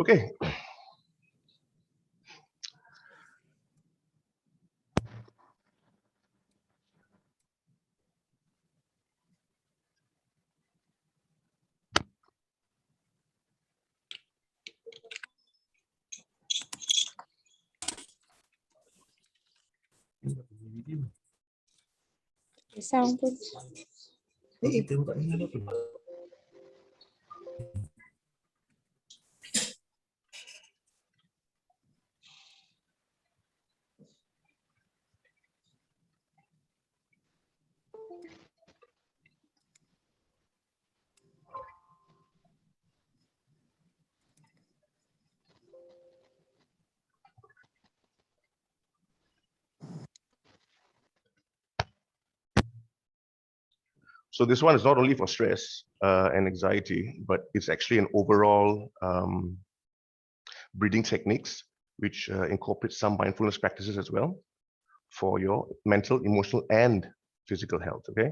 Okay. Sound pun. So this one is not only for stress and anxiety, but it's actually an overall breathing techniques, which incorporate some mindfulness practices as well for your mental, emotional, and physical health, okay?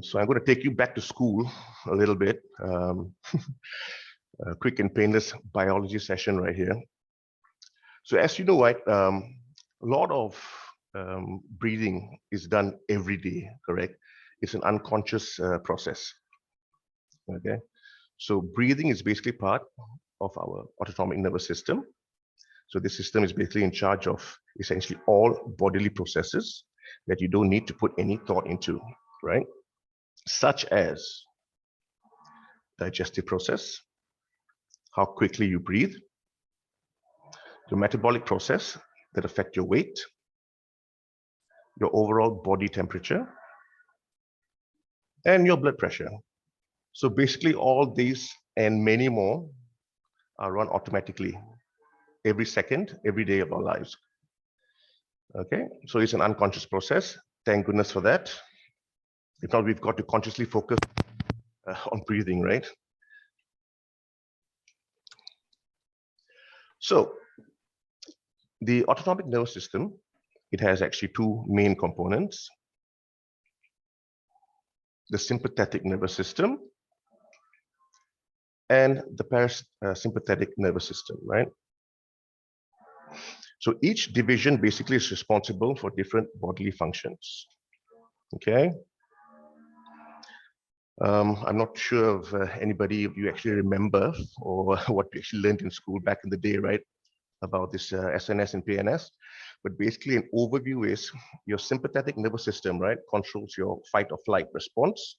So I'm going to take you back to school a little bit. A quick and painless biology session right here. So as you know, right, a lot of breathing is done every day, correct? It's an unconscious process, okay? So breathing is basically part of our autonomic nervous system. So this system is basically in charge of essentially all bodily processes that you don't need to put any thought into, right? Such as digestive process, how quickly you breathe, your metabolic process that affect your weight, your overall body temperature, and your blood pressure. So basically all these and many more are run automatically every second, every day of our lives. Okay, so it's an unconscious process. Thank goodness for that. If not, we've got to consciously focus on breathing, right? So the autonomic nervous system, it has actually two main components. The sympathetic nervous system and the parasympathetic nervous system, right? So each division basically is responsible for different bodily functions, okay? I'm not sure if anybody of you actually remember or what we actually learned in school back in the day, right? About this SNS and PNS. But basically an overview is your sympathetic nervous system, right? Controls your fight or flight response,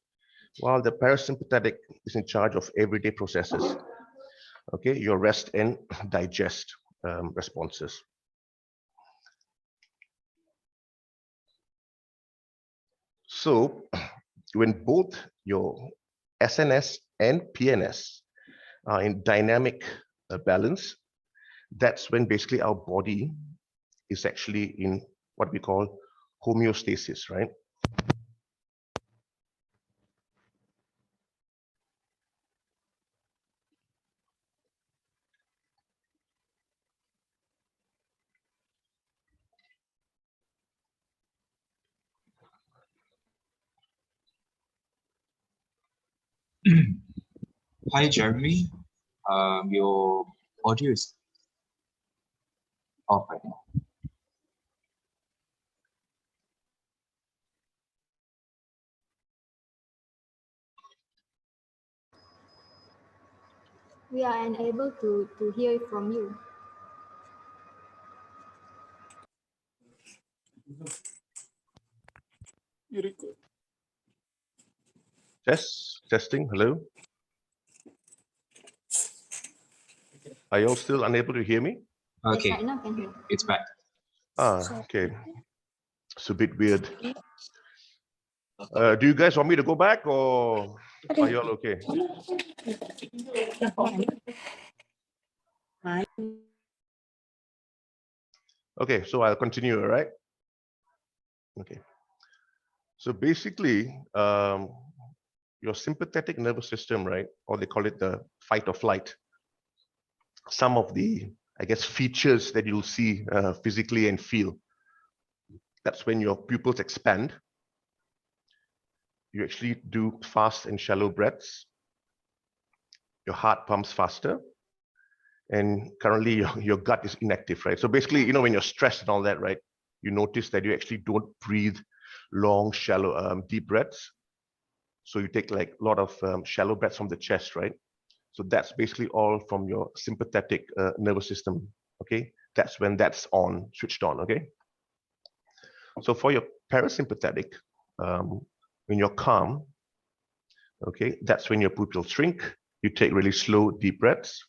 while the parasympathetic is in charge of everyday processes, okay? Your rest and digest responses. So when both your SNS and PNS are in dynamic balance, that's when basically our body is actually in what we call homeostasis, right? Hi, Jeremy. Your audio is off right now. We are unable to hear it from you. You record. Testing, hello? Are you all still unable to hear me? Okay, Yes, right now can hear. it's back. Okay. It's a bit weird. Do you guys want me to go back or are you all okay? Okay, so I'll continue, all right? Okay. So basically, your sympathetic nervous system, right? Or they call it the fight or flight. Some of the, I guess, features that you'll see physically and feel. That's when your pupils expand. You actually do fast and shallow breaths. your heart pumps faster, and currently your gut is inactive, right? So basically, when you're stressed and all that, right, you notice that you actually don't breathe long, shallow, deep breaths. So you take like a lot of shallow breaths from the chest, right? So that's basically all from your sympathetic nervous system, okay? That's when that's on, switched on, okay? So for your parasympathetic, when you're calm, okay, that's when your pupils shrink. You take really slow, deep breaths.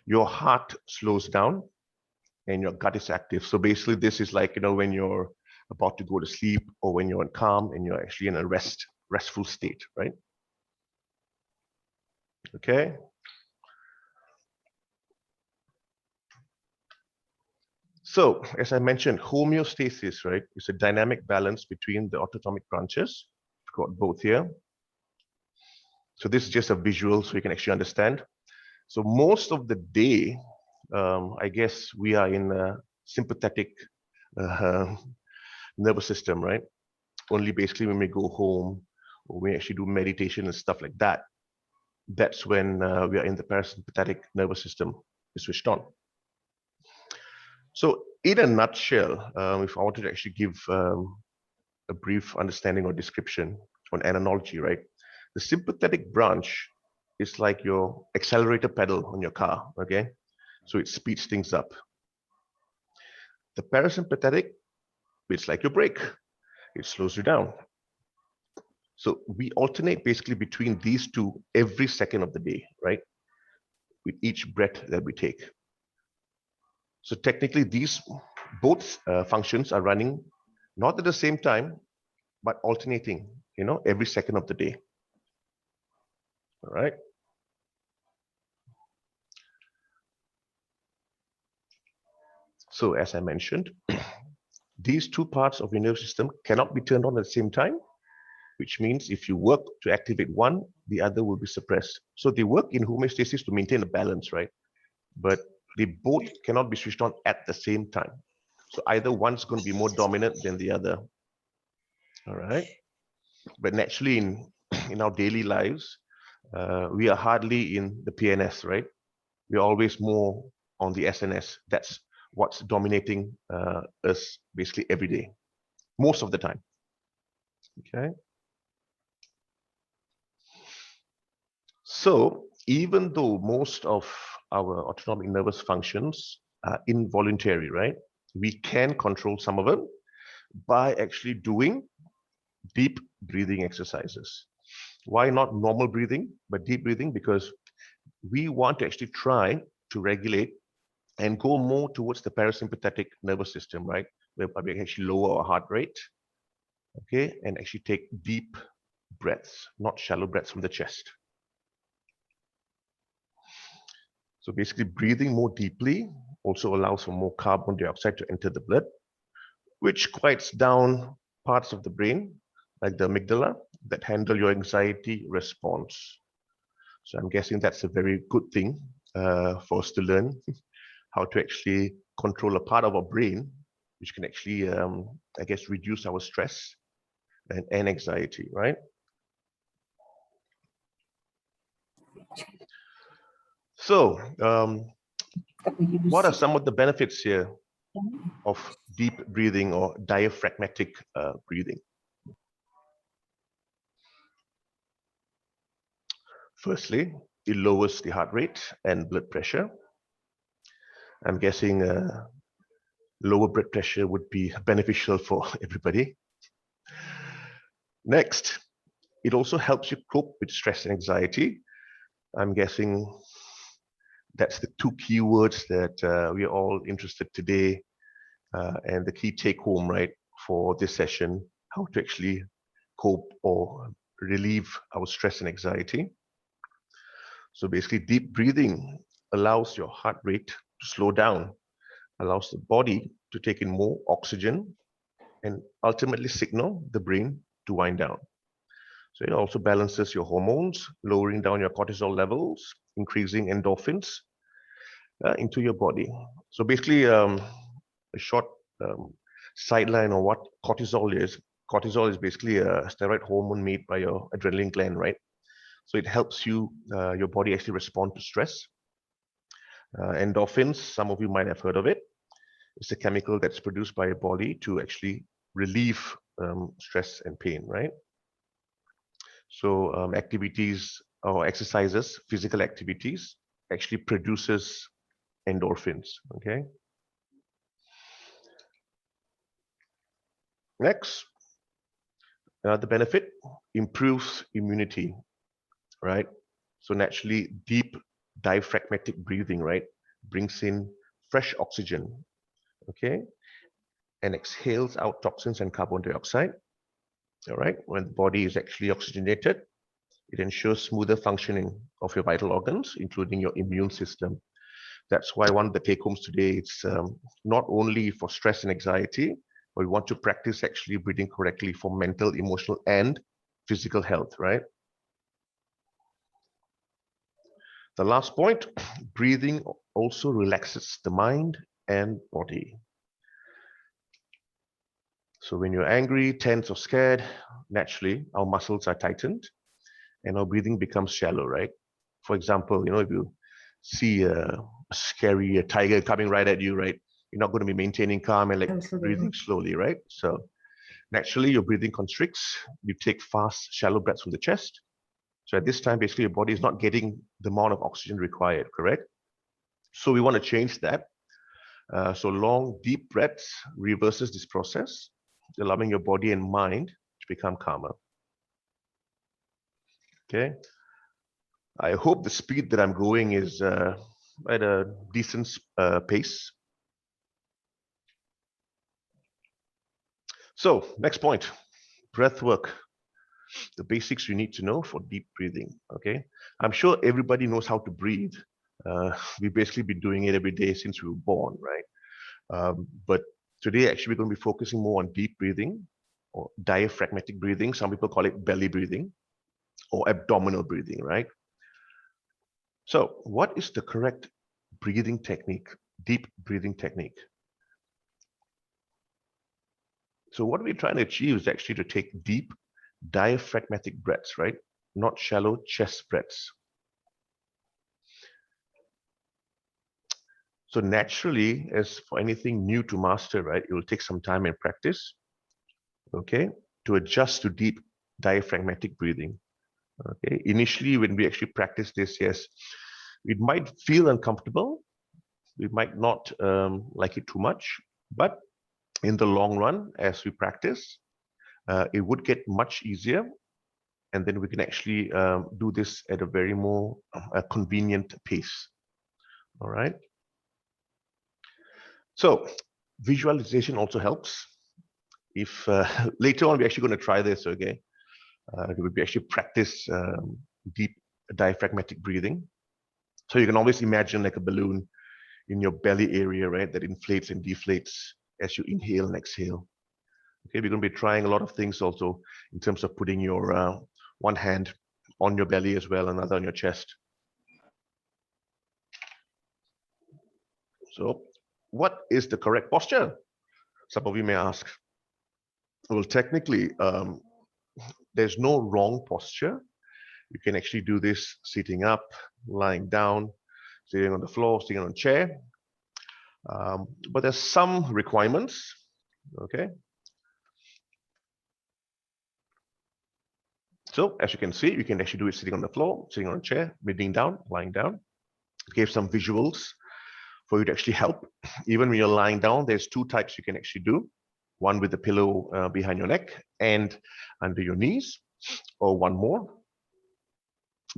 Your heart slows down and your gut is active. So basically this is like, when you're about to go to sleep or when you're calm and you're actually in a restful state, right? Okay. So as I mentioned, homeostasis, right, is a dynamic balance between the autonomic branches. We've got both here. So this is just a visual so you can actually understand. So most of the day, I guess we are in a sympathetic nervous system, right? Only basically when we go home or we actually do meditation and stuff like that, that's when we are in the parasympathetic nervous system is switched on. So in a nutshell, if I wanted to actually give a brief understanding or description on an analogy, right? The sympathetic branch is like your accelerator pedal on your car, okay? So it speeds things up. The parasympathetic, it's like your brake. It slows you down. So we alternate basically between these two every second of the day, right? With each breath that we take. So technically these both functions are running not at the same time, but alternating, every second of the day. All right. So as I mentioned, these two parts of your nervous system cannot be turned on at the same time, which means if you work to activate one, the other will be suppressed. So they work in homeostasis to maintain a balance, right? But they both cannot be switched on at the same time. So either one's going to be more dominant than the other. All right. But naturally in our daily lives, we are hardly in the PNS, right? We're always more on the SNS. That's what's dominating us basically every day, most of the time. Okay. So even though most of our autonomic nervous functions are involuntary, right? We can control some of them by actually doing deep breathing exercises. Why not normal breathing, but deep breathing? Because we want to actually try to regulate and go more towards the parasympathetic nervous system, right? Where we actually lower our heart rate, okay? And actually take deep breaths, not shallow breaths from the chest. So basically breathing more deeply also allows for more carbon dioxide to enter the blood, which quiets down parts of the brain, like the amygdala, that handle your anxiety response. So I'm guessing that's a very good thing for us to learn how to actually control a part of our brain, which can actually, I guess, reduce our stress and anxiety, right? So what are some of the benefits here of deep breathing or diaphragmatic breathing? Firstly, it lowers the heart rate and blood pressure. I'm guessing lower blood pressure would be beneficial for everybody. Next, it also helps you cope with stress and anxiety. I'm guessing that's the two keywords that we are all interested today, and the key take home, right, for this session, how to actually cope or relieve our stress and anxiety. So basically deep breathing allows your heart rate to slow down, allows the body to take in more oxygen and ultimately signal the brain to wind down. So it also balances your hormones, lowering down your cortisol levels, increasing endorphins into your body. So basically a short sideline on what cortisol is. Cortisol is basically a steroid hormone made by your adrenaline gland, right? So it helps you, your body actually respond to stress. Endorphins, some of you might have heard of it. It's a chemical that's produced by your body to actually relieve stress and pain, right? So activities or exercises, physical activities, actually produces endorphins, okay? Next, the benefit improves immunity, right? So naturally, deep diaphragmatic breathing, right, brings in fresh oxygen, okay, and exhales out toxins and carbon dioxide. All right, when the body is actually oxygenated, it ensures smoother functioning of your vital organs, including your immune system. That's why one of the take homes today, it's not only for stress and anxiety, but we want to practice actually breathing correctly for mental, emotional, and physical health, right? The last point, breathing also relaxes the mind and body. So when you're angry, tense, or scared, naturally, our muscles are tightened and our breathing becomes shallow, right? For example, if you see a scary tiger coming right at you, right? You're not going to be maintaining calm and like breathing slowly, right? So naturally, your breathing constricts. You take fast, shallow breaths from the chest. So at this time, basically, your body is not getting the amount of oxygen required, correct? So we want to change that. So long, deep breaths reverses this process, allowing your body and mind to become calmer. Okay. I hope the speed that I'm going is at a decent pace. So next point, breath work. The basics you need to know for deep breathing. Okay. I'm sure everybody knows how to breathe. We've basically been doing it every day since we were born, right? But today, actually, we're going to be focusing more on deep breathing or diaphragmatic breathing. Some people call it belly breathing or abdominal breathing, right? So what is the correct breathing technique, deep breathing technique? So what we're trying to achieve is actually to take deep diaphragmatic breaths, right? Not shallow chest breaths. So naturally, as for anything new to master, right, it will take some time and practice, okay, to adjust to deep diaphragmatic breathing. Okay, initially, when we actually practice this, yes, it might feel uncomfortable. We might not like it too much, but in the long run, as we practice, it would get much easier. And then we can actually do this at a very more convenient pace. All right. So visualization also helps. If later on, we're actually going to try this, okay? We will actually practice deep diaphragmatic breathing. So you can always imagine like a balloon in your belly area, right? That inflates and deflates as you inhale and exhale. Okay, we're going to be trying a lot of things also in terms of putting your one hand on your belly as well, another on your chest. So what is the correct posture? Some of you may ask. Well, technically, there's no wrong posture. You can actually do this sitting up, lying down, sitting on the floor, sitting on a chair. But there's some requirements, okay? So as you can see, you can actually do it sitting on the floor, sitting on a chair, bending down, lying down. Gave some visuals for you to actually help. Even when you're lying down, there's two types you can actually do. One with the pillow behind your neck and under your knees, or one more.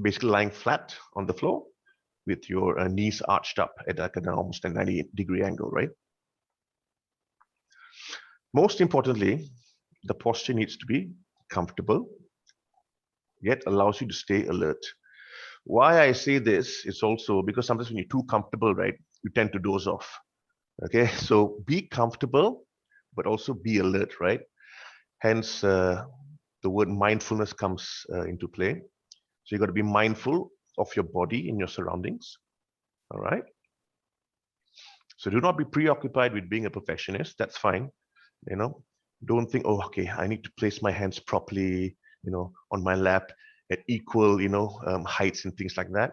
Basically lying flat on the floor with your knees arched up at like an almost a 90-degree angle, right? Most importantly, the posture needs to be comfortable, yet allows you to stay alert. Why I say this is also because sometimes when you're too comfortable, right, you tend to doze off. Okay, so be comfortable, but also be alert, right? Hence, the word mindfulness comes into play. So you got to be mindful of your body and your surroundings. All right. So do not be preoccupied with being a perfectionist. That's fine. Don't think, oh, okay, I need to place my hands properly, on my lap. at equal, heights and things like that.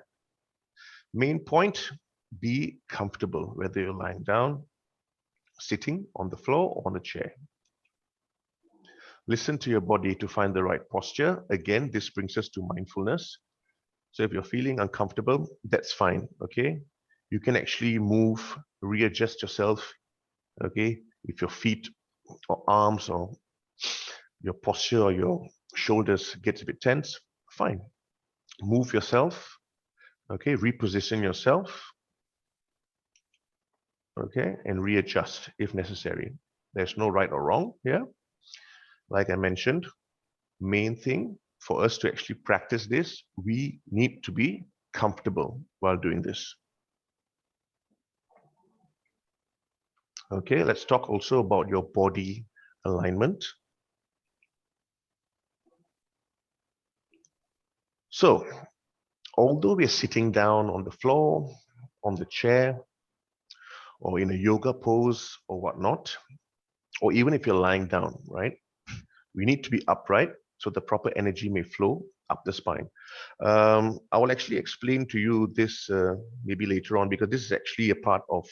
Main point, be comfortable, whether you're lying down, sitting on the floor or on a chair. Listen to your body to find the right posture. Again, this brings us to mindfulness. So if you're feeling uncomfortable, that's fine, okay? You can actually move, readjust yourself, okay? If your feet or arms or your posture or your shoulders gets a bit tense, fine. Move yourself, okay? Reposition yourself, okay? And readjust if necessary. There's no right or wrong here. Like I mentioned, main thing for us to actually practice this, we need to be comfortable while doing this. Okay, let's talk also about your body alignment. So, although we're sitting down on the floor, on the chair, or in a yoga pose or whatnot, or even if you're lying down, right? We need to be upright so the proper energy may flow up the spine. I will actually explain to you this maybe later on, because this is actually a part of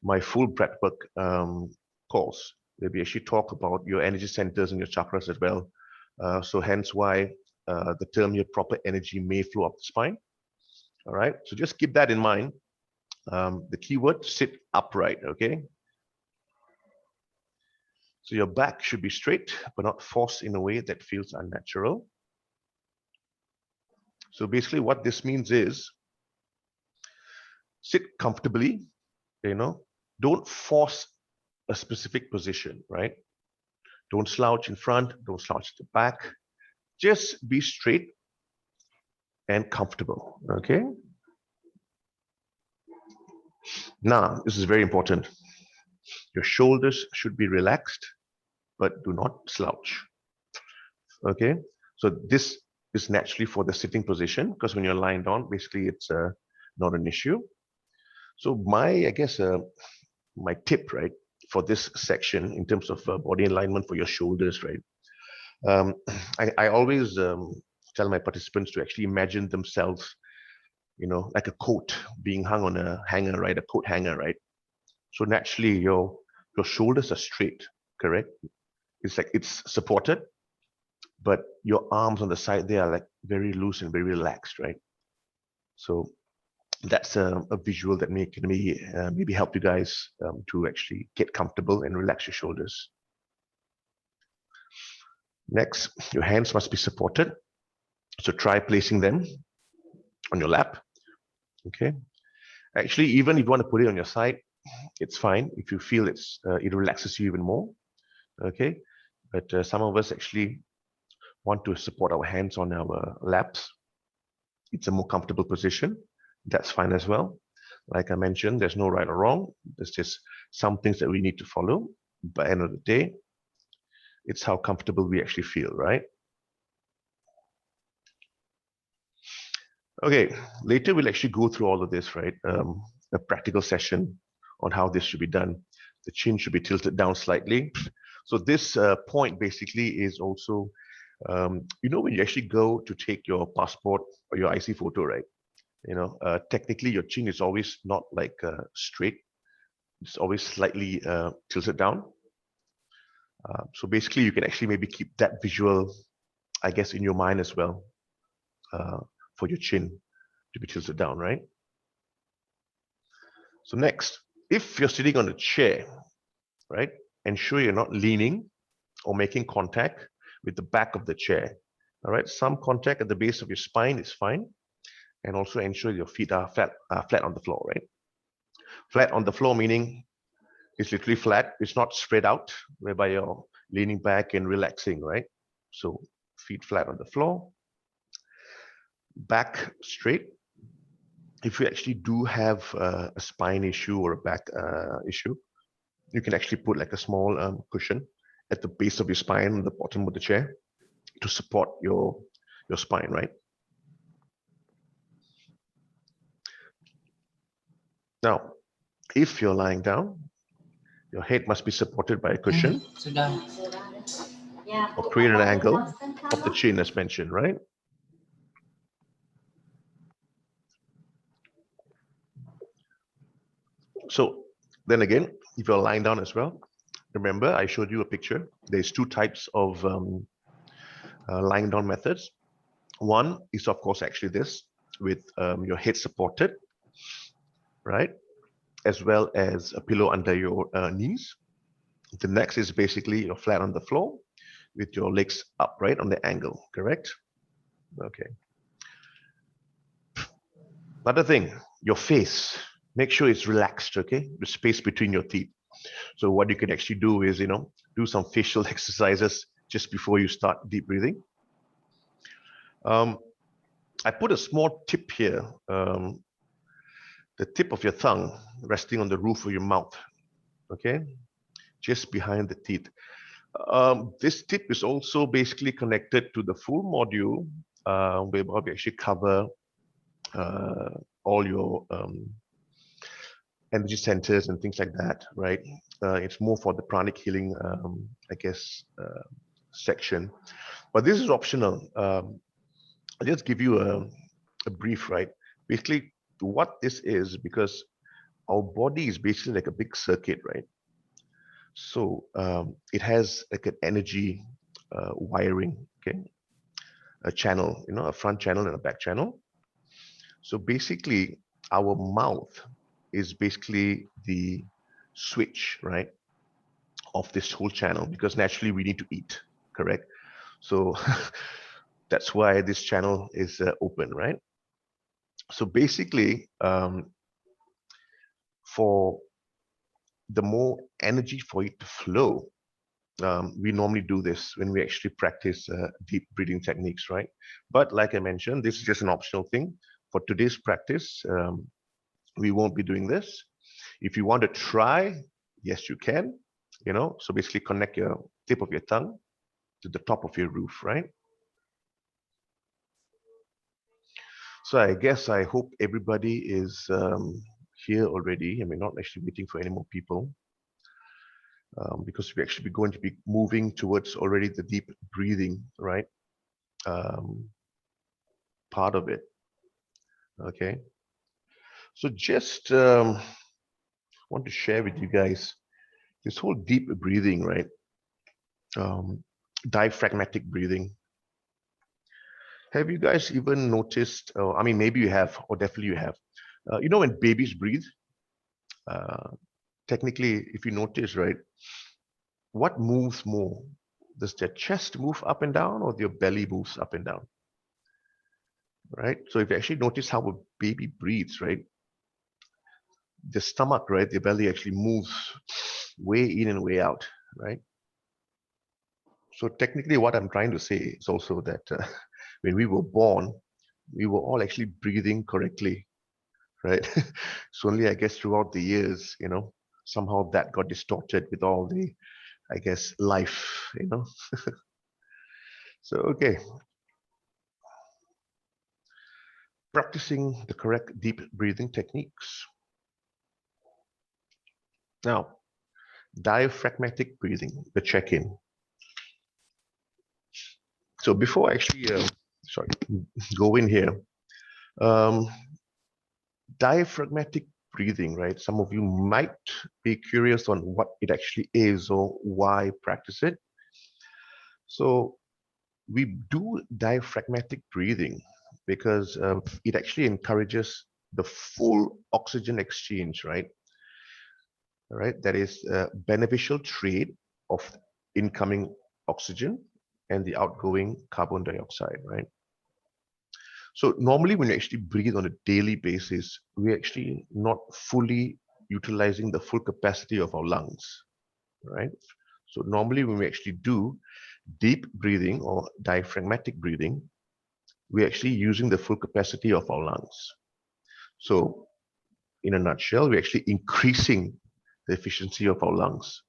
my full breathwork course, where we actually talk about your energy centers and your chakras as well. So hence why the term here, proper energy may flow up the spine. All right, so just keep that in mind. The keyword, sit upright, okay? So your back should be straight, but not forced in a way that feels unnatural. So basically what this means is, sit comfortably, don't force a specific position, right? Don't slouch in front, don't slouch at the back. Just be straight and comfortable, okay? Now, this is very important. Your shoulders should be relaxed, but do not slouch, okay? So this is naturally for the sitting position, because when you're lying down, basically it's not an issue. So my tip, right, for this section in terms of body alignment for your shoulders, right? I always tell my participants to actually imagine themselves, like a coat being hung on a hanger, right? A coat hanger, right? So naturally your shoulders are straight, correct? It's like it's supported, but your arms on the side, they are like very loose and very relaxed, right? So that's a visual that can maybe help you guys to actually get comfortable and relax your shoulders. Next, your hands must be supported. So try placing them on your lap, okay? Actually, even if you want to put it on your side, it's fine if you feel it relaxes you even more, okay? But some of us actually want to support our hands on our laps. It's a more comfortable position. That's fine as well. Like I mentioned, there's no right or wrong. There's just some things that we need to follow. By the end of the day, it's how comfortable we actually feel, right? Okay, later we'll actually go through all of this, right? A practical session on how this should be done. The chin should be tilted down slightly. So this point basically is also, when you actually go to take your passport or your IC photo, right? Technically your chin is always not like straight. It's always slightly tilted down. So basically you can actually maybe keep that visual, I guess, in your mind as well, for your chin to be tilted down, right? So next, if you're sitting on a chair, right, ensure you're not leaning or making contact with the back of the chair. All right, some contact at the base of your spine is fine, and also ensure your feet are flat on the floor, right? Flat on the floor meaning it's literally flat. It's not spread out, whereby you're leaning back and relaxing, right? So feet flat on the floor, back straight. If you actually do have a spine issue or a back issue, you can actually put like a small cushion at the base of your spine, on the bottom of the chair, to support your spine, right? Now, if you're lying down, your head must be supported by a cushion or create an angle of the chin as mentioned, right? So then again, if you're lying down as well, remember I showed you a picture. There's two types of lying down methods. One is of course actually this with your head supported, right? As well as a pillow under your knees. The next is basically you're flat on the floor with your legs upright on the angle, correct? Okay. Another thing, your face, make sure it's relaxed, okay? The space between your teeth. So what you can actually do is, do some facial exercises just before you start deep breathing. I put a small tip here, the tip of your tongue resting on the roof of your mouth, okay? Just behind the teeth. This tip is also basically connected to the full module where we actually cover all your energy centers and things like that, right? It's more for the pranic healing, I guess, section. But this is optional. I'll just give you a brief, right? Basically, what this is, because our body is basically like a big circuit, right? So it has like an energy wiring, okay? A channel, a front channel and a back channel. So basically, our mouth is basically the switch, right, of this whole channel, because naturally we need to eat, correct? So that's why this channel is open, right? So basically, for the more energy for it to flow, we normally do this when we actually practice deep breathing techniques, right? But like I mentioned, this is just an optional thing. For today's practice, we won't be doing this. If you want to try, yes, you can, so basically connect your tip of your tongue to the top of your roof, right? So I hope everybody is here already, and we're not actually waiting for any more people, because we're actually going to be moving towards already the deep breathing, right? Part of it. Okay. So just want to share with you guys this whole deep breathing, right? Diaphragmatic breathing. Have you guys even noticed, I mean, maybe you have, or definitely you have, when babies breathe, technically, if you notice, right, what moves more? Does their chest move up and down, or their belly moves up and down? Right? So if you actually notice how a baby breathes, right, the stomach, right, the belly actually moves way in and way out, right? So technically what I'm trying to say is also that when we were born, we were all actually breathing correctly, right? So only, I guess, throughout the years, somehow that got distorted with all the, I guess, life, So, okay. Practicing the correct deep breathing techniques. Now, diaphragmatic breathing, the check-in. So before I actually, go in here, diaphragmatic breathing, right? Some of you might be curious on what it actually is or why practice it. So we do diaphragmatic breathing because it actually encourages the full oxygen exchange, right? All right, that is beneficial trade of incoming oxygen and the outgoing carbon dioxide, right? So normally when you actually breathe on a daily basis, we're actually not fully utilizing the full capacity of our lungs, right? So normally when we actually do deep breathing or diaphragmatic breathing, we're actually using the full capacity of our lungs. So in a nutshell, we're actually increasing the efficiency of our lungs.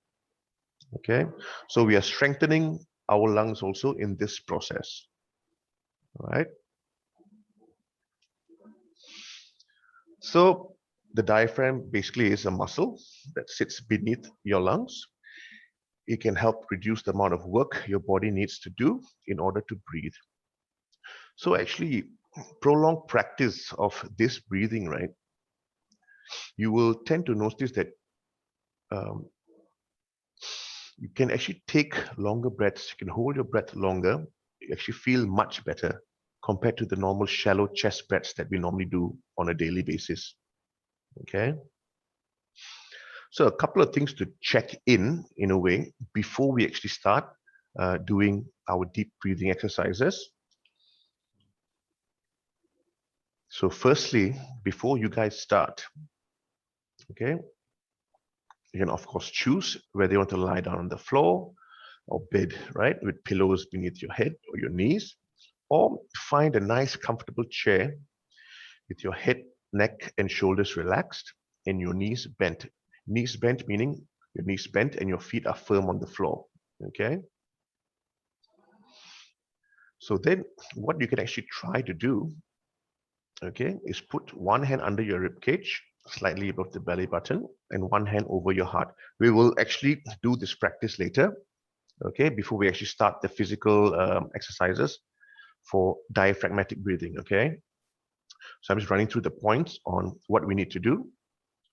Okay, so we are strengthening our lungs also in this process. All right. So the diaphragm basically is a muscle that sits beneath your lungs. It can help reduce the amount of work your body needs to do in order to breathe. So actually, prolonged practice of this breathing, right, you will tend to notice that you can actually take longer breaths, you can hold your breath longer, you actually feel much better compared to the normal shallow chest breaths that we normally do on a daily basis. Okay. So a couple of things to check in a way, before we actually start doing our deep breathing exercises. So firstly, before you guys start, okay, you can of course choose whether you want to lie down on the floor or bed, right, with pillows beneath your head or your knees, or find a nice comfortable chair with your head, neck, and shoulders relaxed and your knees bent. Knees bent meaning your knees bent and your feet are firm on the floor. Okay. So then what you can actually try to do, okay, is put one hand under your rib cage, slightly above the belly button, and one hand over your heart. We will actually do this practice later, okay, before we actually start the physical exercises for diaphragmatic breathing, okay? So I'm just running through the points on what we need to do.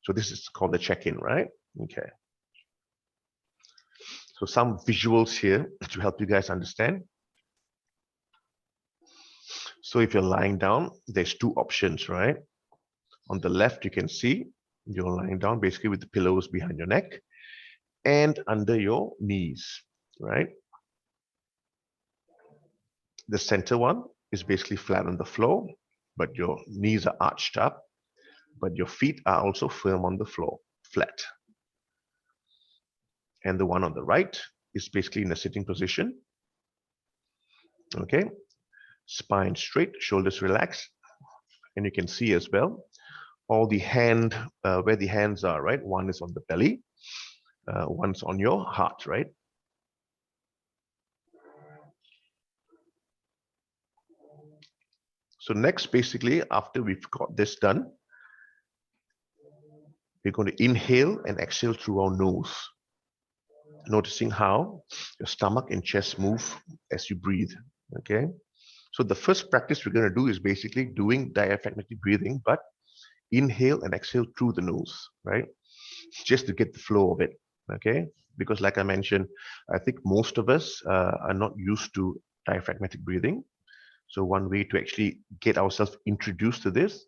So this is called the check-in, right? Okay. So some visuals here to help you guys understand. So if you're lying down, there's two options, right? On the left, you can see you're lying down basically with the pillows behind your neck and under your knees, right? The center one is basically flat on the floor, but your knees are arched up, but your feet are also firm on the floor, flat. And the one on the right is basically in a sitting position. Okay, spine straight, shoulders relaxed, and you can see as well all the hand, where the hands are, right? One is on the belly, one's on your heart, right? So next, basically, after we've got this done, we're going to inhale and exhale through our nose, noticing how your stomach and chest move as you breathe, okay? So the first practice we're going to do is basically doing diaphragmatic breathing, but inhale and exhale through the nose, right? Just to get the flow of it, okay? Because like I mentioned, I think most of us are not used to diaphragmatic breathing. So one way to actually get ourselves introduced to this,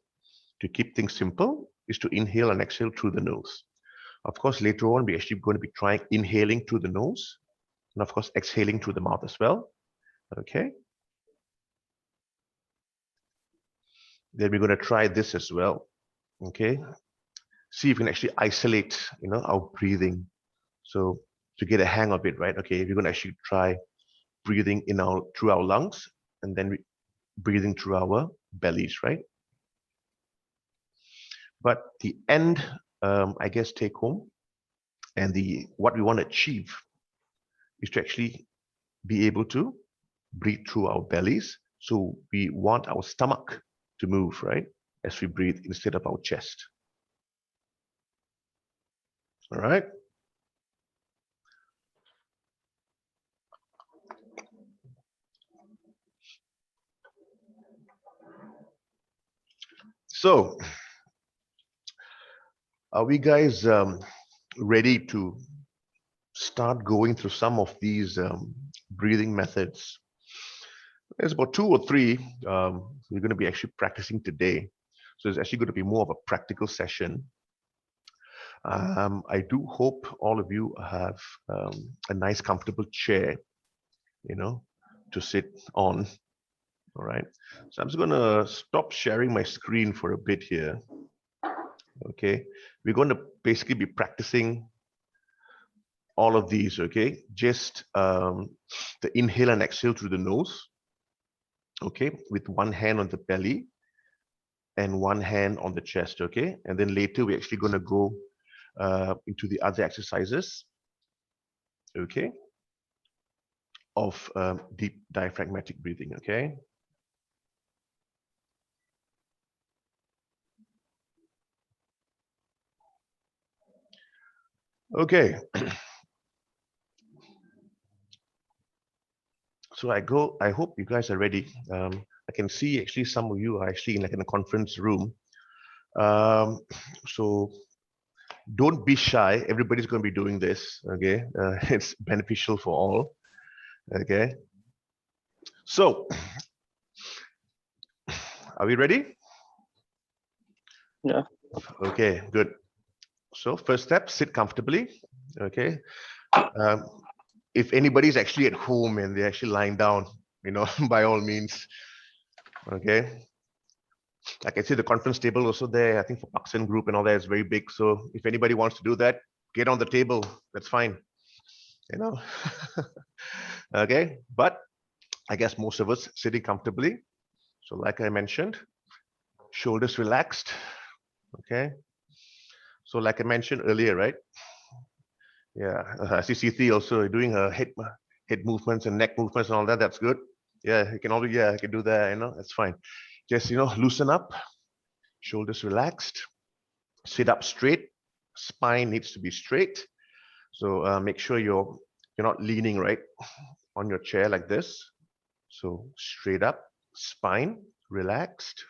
to keep things simple, is to inhale and exhale through the nose. Of course, later on, we're actually going to be trying inhaling through the nose, and of course, exhaling through the mouth as well, okay? Then we're going to try this as well, okay? See if we can actually isolate, our breathing. So to get a hang of it, right? Okay, we're going to actually try breathing through our lungs, and then breathing through our bellies, right? But the end, I guess, take home, and what we want to achieve is to actually be able to breathe through our bellies. So we want our stomach to move, right, as we breathe instead of our chest. All right. So are we guys ready to start going through some of these breathing methods? There's about 2 or 3 we're going to be actually practicing today. So it's actually going to be more of a practical session. I do hope all of you have a nice comfortable chair, to sit on. All right. So I'm just going to stop sharing my screen for a bit here. Okay. We're going to basically be practicing all of these, okay? Just the inhale and exhale through the nose, okay? With one hand on the belly and one hand on the chest, okay? And then later we're actually going to go into the other exercises, okay? Of deep diaphragmatic breathing, okay? Okay. So I hope you guys are ready. I can see actually some of you are actually in a conference room. So don't be shy. Everybody's going to be doing this. Okay, it's beneficial for all. Okay, so are we ready? Yeah. Okay, good. So first step, sit comfortably. Okay. If anybody's actually at home and they're actually lying down, by all means. Okay. I can see the conference table also there. I think for Pakistan group and all that is very big. So if anybody wants to do that, get on the table. That's fine. Okay. But I guess most of us sitting comfortably. So like I mentioned, shoulders relaxed. Okay. So like I mentioned earlier, right? Yeah. I see Siti also doing her head movements and neck movements and all that. That's good. Yeah. You can always, yeah, I can do that. That's fine. Just, loosen up, shoulders relaxed, sit up straight. Spine needs to be straight. So make sure you're not leaning right on your chair like this. So straight up, spine relaxed.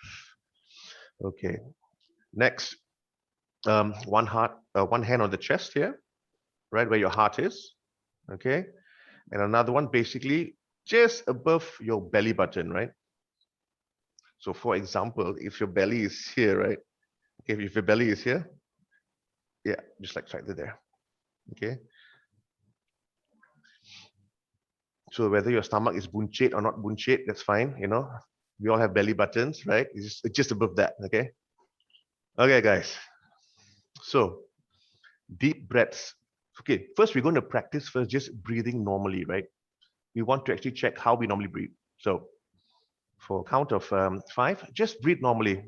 Okay. Next, one hand on the chest here, right where your heart is. Okay. And another one basically just above your belly button, right? So for example, if your belly is here, right? Okay, if your belly is here, yeah, just like right there. Okay. So whether your stomach is buncit or not buncit, that's fine. We all have belly buttons, right? It's just above that. Okay. Okay, guys. So deep breaths. Okay, first we're going to practice first just breathing normally, right? We want to actually check how we normally breathe. So for a count of 5, just breathe normally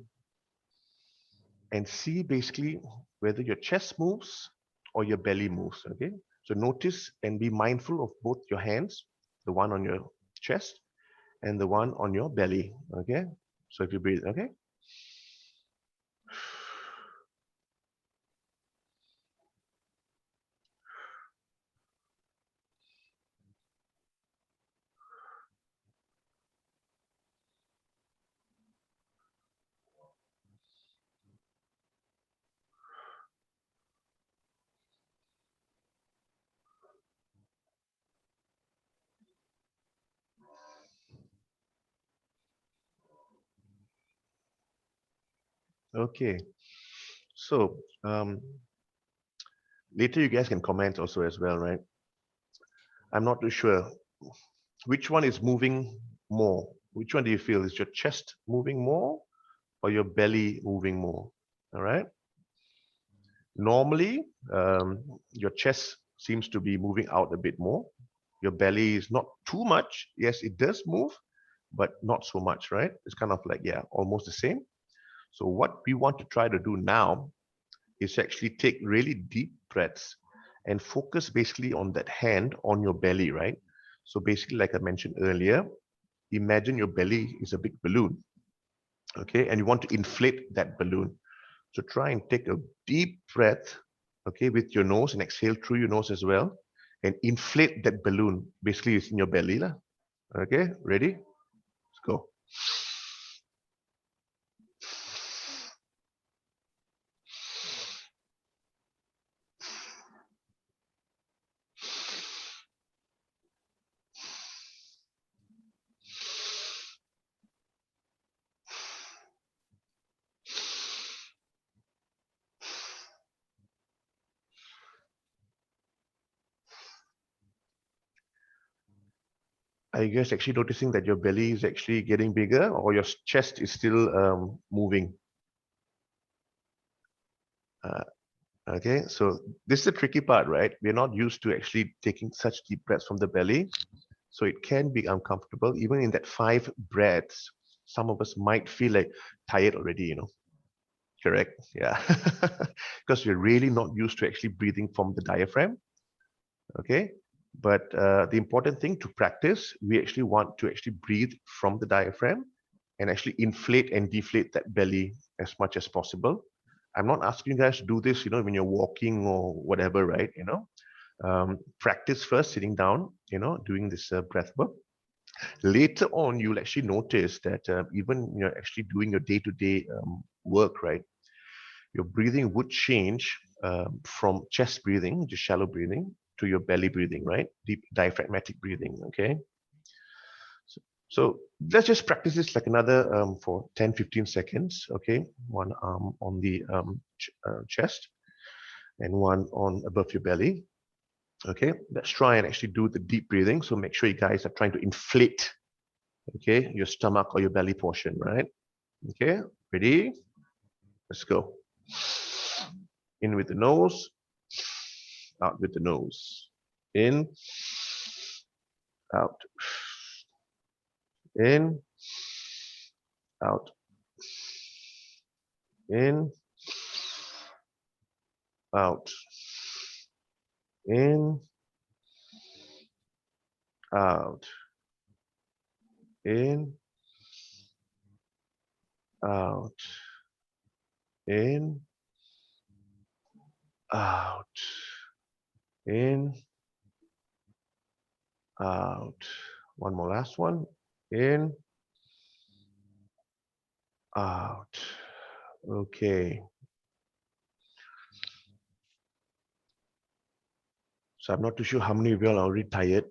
and see basically whether your chest moves or your belly moves. Okay. So notice and be mindful of both your hands, the one on your chest and the one on your belly. Okay. So if you breathe, okay. Okay. So later you guys can comment also as well, right? I'm not too sure which one is moving more. Which one do you feel? Is your chest moving more or your belly moving more? All right. Normally, your chest seems to be moving out a bit more. Your belly is not too much. Yes, it does move, but not so much, right? It's kind of like, yeah, almost the same. So what we want to try to do now is actually take really deep breaths and focus basically on that hand on your belly, right? So basically, like I mentioned earlier, imagine your belly is a big balloon, okay? And you want to inflate that balloon. So try and take a deep breath, okay, with your nose and exhale through your nose as well and inflate that balloon. Basically, it's in your belly. Okay, ready? Let's go. Are you guys actually noticing that your belly is actually getting bigger or your chest is still moving? Okay, so this is the tricky part, right? We're not used to actually taking such deep breaths from the belly. So it can be uncomfortable. Even in that 5 breaths, some of us might feel like tired already, Correct? Yeah. Because we're really not used to actually breathing from the diaphragm. Okay. But the important thing to practice, we actually want to actually breathe from the diaphragm and actually inflate and deflate that belly as much as possible. I'm not asking you guys to do this, when you're walking or whatever, right? Practice first, sitting down, doing this breath work. Later on, you'll actually notice that even you're actually doing your day-to-day work, right? your breathing would change from chest breathing, just shallow breathing, to your belly breathing, right? Deep diaphragmatic breathing, okay? So let's just practice this like another for 10, 15 seconds, okay? One arm on the chest and one on above your belly, okay? Let's try and actually do the deep breathing. So make sure you guys are trying to inflate, okay, your stomach or your belly portion, right? Okay, ready? Let's go. In with the nose, out with the nose. In, out. In, out. In, out. In, out. In, out. In, out. In, out. One more last one. In, out. Okay. So I'm not too sure how many of you are already tired,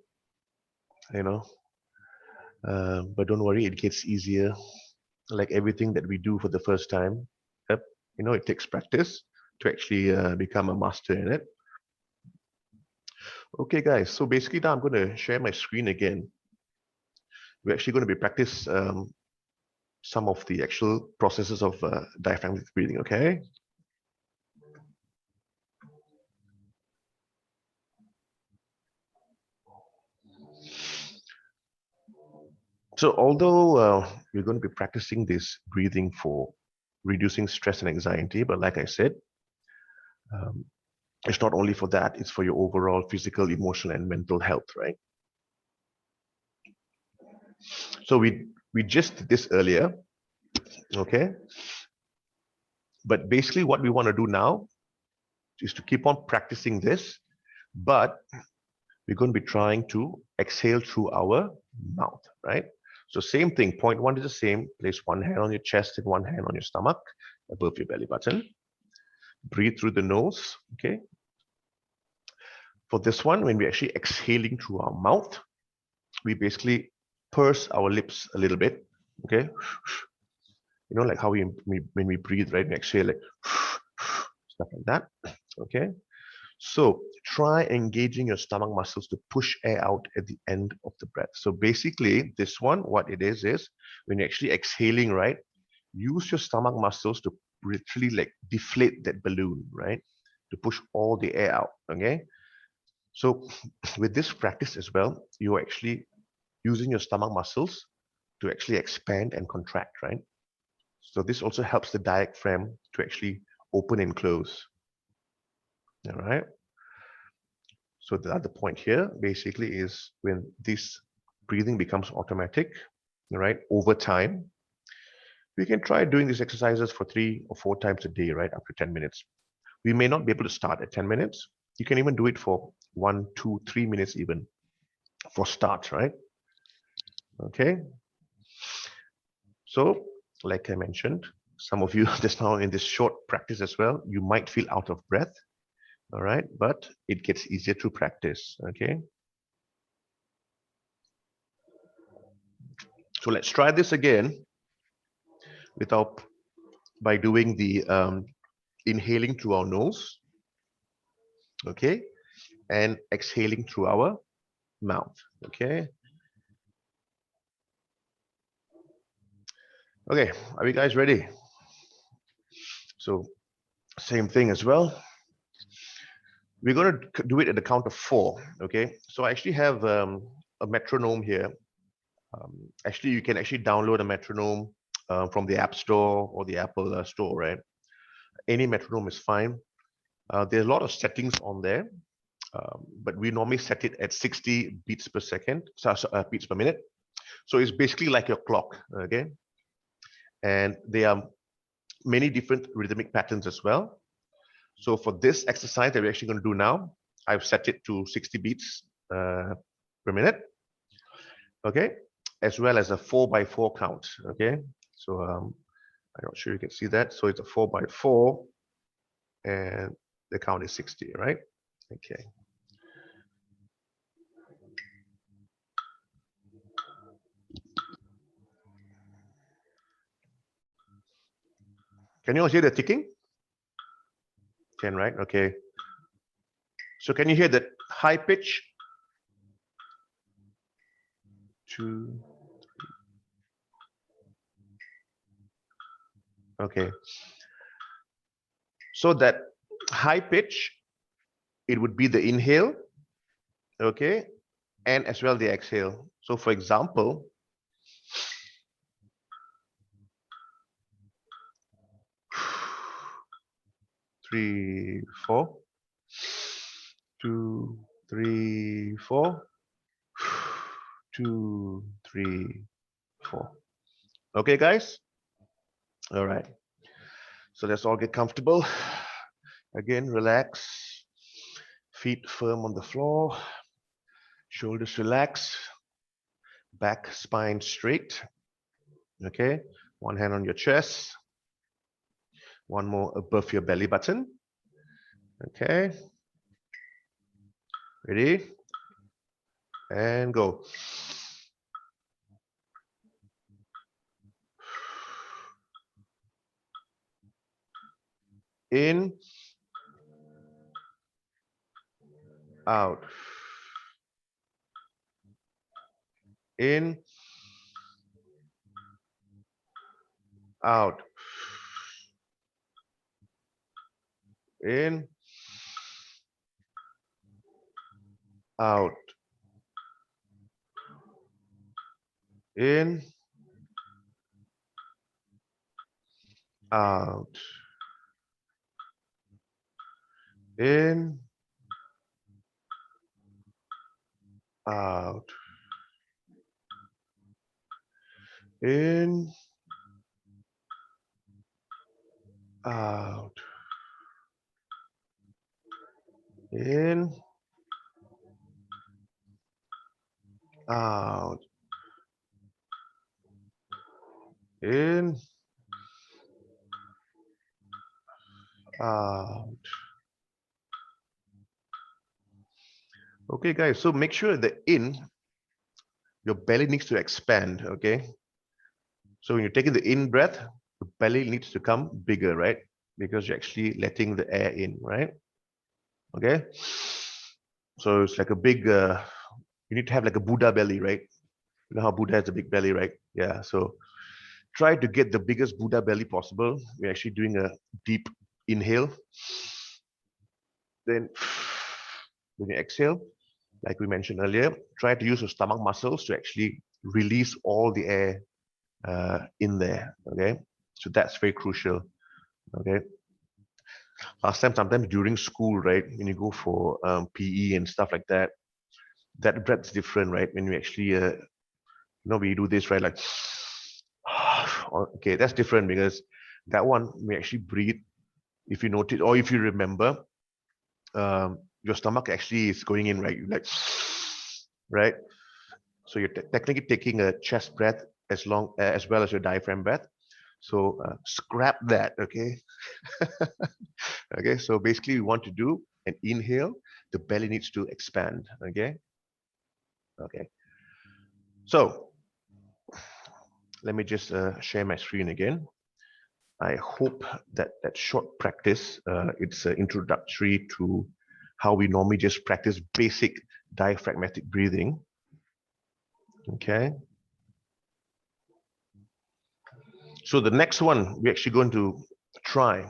you know, but don't worry, it gets easier. Like everything that we do for the first time, yep, you know, it takes practice to actually become a master in it. Okay, guys, so basically now I'm going to share my screen again. We're actually going to be practice some of the actual processes of diaphragmatic breathing, okay? So although we're going to be practicing this breathing for reducing stress and anxiety, but like I said, it's not only for that, it's for your overall physical, emotional, and mental health, right? So we just did this earlier, okay? But basically what we want to do now is to keep on practicing this, but we're going to be trying to exhale through our mouth, right? So same thing, point one is the same. Place one hand on your chest and one hand on your stomach above your belly button. Breathe through the nose, okay? For this one, when we're actually exhaling through our mouth, we basically purse our lips a little bit, okay? You know, like how when we breathe, right? We exhale like stuff like that, okay? So try engaging your stomach muscles to push air out at the end of the breath. So basically, this one, what it is when you're actually exhaling, right? Use your stomach muscles to literally like deflate that balloon, right? To push all the air out, okay? So with this practice as well, you're actually using your stomach muscles to actually expand and contract, right? So this also helps the diaphragm to actually open and close. All right. So the other point here basically is when this breathing becomes automatic, right, over time, we can try doing these exercises for 3 or 4 times a day, right, up to 10 minutes. We may not be able to start at 10 minutes. You can even do it for 1, 2, 3 minutes even for start, right? Okay. So, like I mentioned, some of you just now in this short practice as well, you might feel out of breath, all right, but it gets easier to practice, okay? So let's try this again by doing the inhaling through our nose, okay, and exhaling through our mouth, okay? Okay, are you guys ready? So same thing as well. We're going to do it at the count of 4, okay? So I actually have a metronome here. Actually, you can actually download a metronome from the App Store or the Apple Store, right? Any metronome is fine. There are a lot of settings on there, but we normally set it at 60 beats per second, beats per minute. So it's basically like your clock, okay? And there are many different rhythmic patterns as well. So for this exercise that we're actually going to do now, I've set it to 60 beats per minute, okay? As well as a 4x4 count, okay? So I'm not sure you can see that. So it's a 4x4, and the count is 60, right? Okay. Can you all hear the ticking? Can, right? Okay. So can you hear that high pitch? 2. Okay. So that high pitch, it would be the inhale, okay, and as well the exhale. So for example, three, 4, 2, 3, 4, 2, 3, 4. Okay, guys. All right. So let's all get comfortable. Again, relax. Feet firm on the floor. Shoulders relaxed. Back spine straight. Okay. One hand on your chest. One more above your belly button. Okay. Ready? And go. In. Out. In. Out. In. Out. In. Out. In. Out. In. Out. In. Out. In. Out. Okay, guys, so make sure that in, your belly needs to expand, okay? So when you're taking the in breath, the belly needs to come bigger, right? Because you're actually letting the air in, right? Okay? So it's like a big, you need to have like a Buddha belly, right? You know how Buddha has a big belly, right? Yeah, so try to get the biggest Buddha belly possible. We're actually doing a deep inhale. Then when you exhale, like we mentioned earlier, try to use your stomach muscles to actually release all the air in there. Okay, so that's very crucial. Okay, last time, sometimes during school, right, when you go for PE and stuff like that, that breath's different, right? When you actually, we do this, right, like, okay, that's different because that one we actually breathe. If you notice or if you remember, your stomach actually is going in, right? Like, right? So you're technically taking a chest breath as well as your diaphragm breath. So scrap that, okay? Okay, so basically we want to do an inhale. The belly needs to expand, okay? Okay. So let me just share my screen again. I hope that that short practice, it's introductory to how we normally just practice basic diaphragmatic breathing. Okay. So the next one we're actually going to try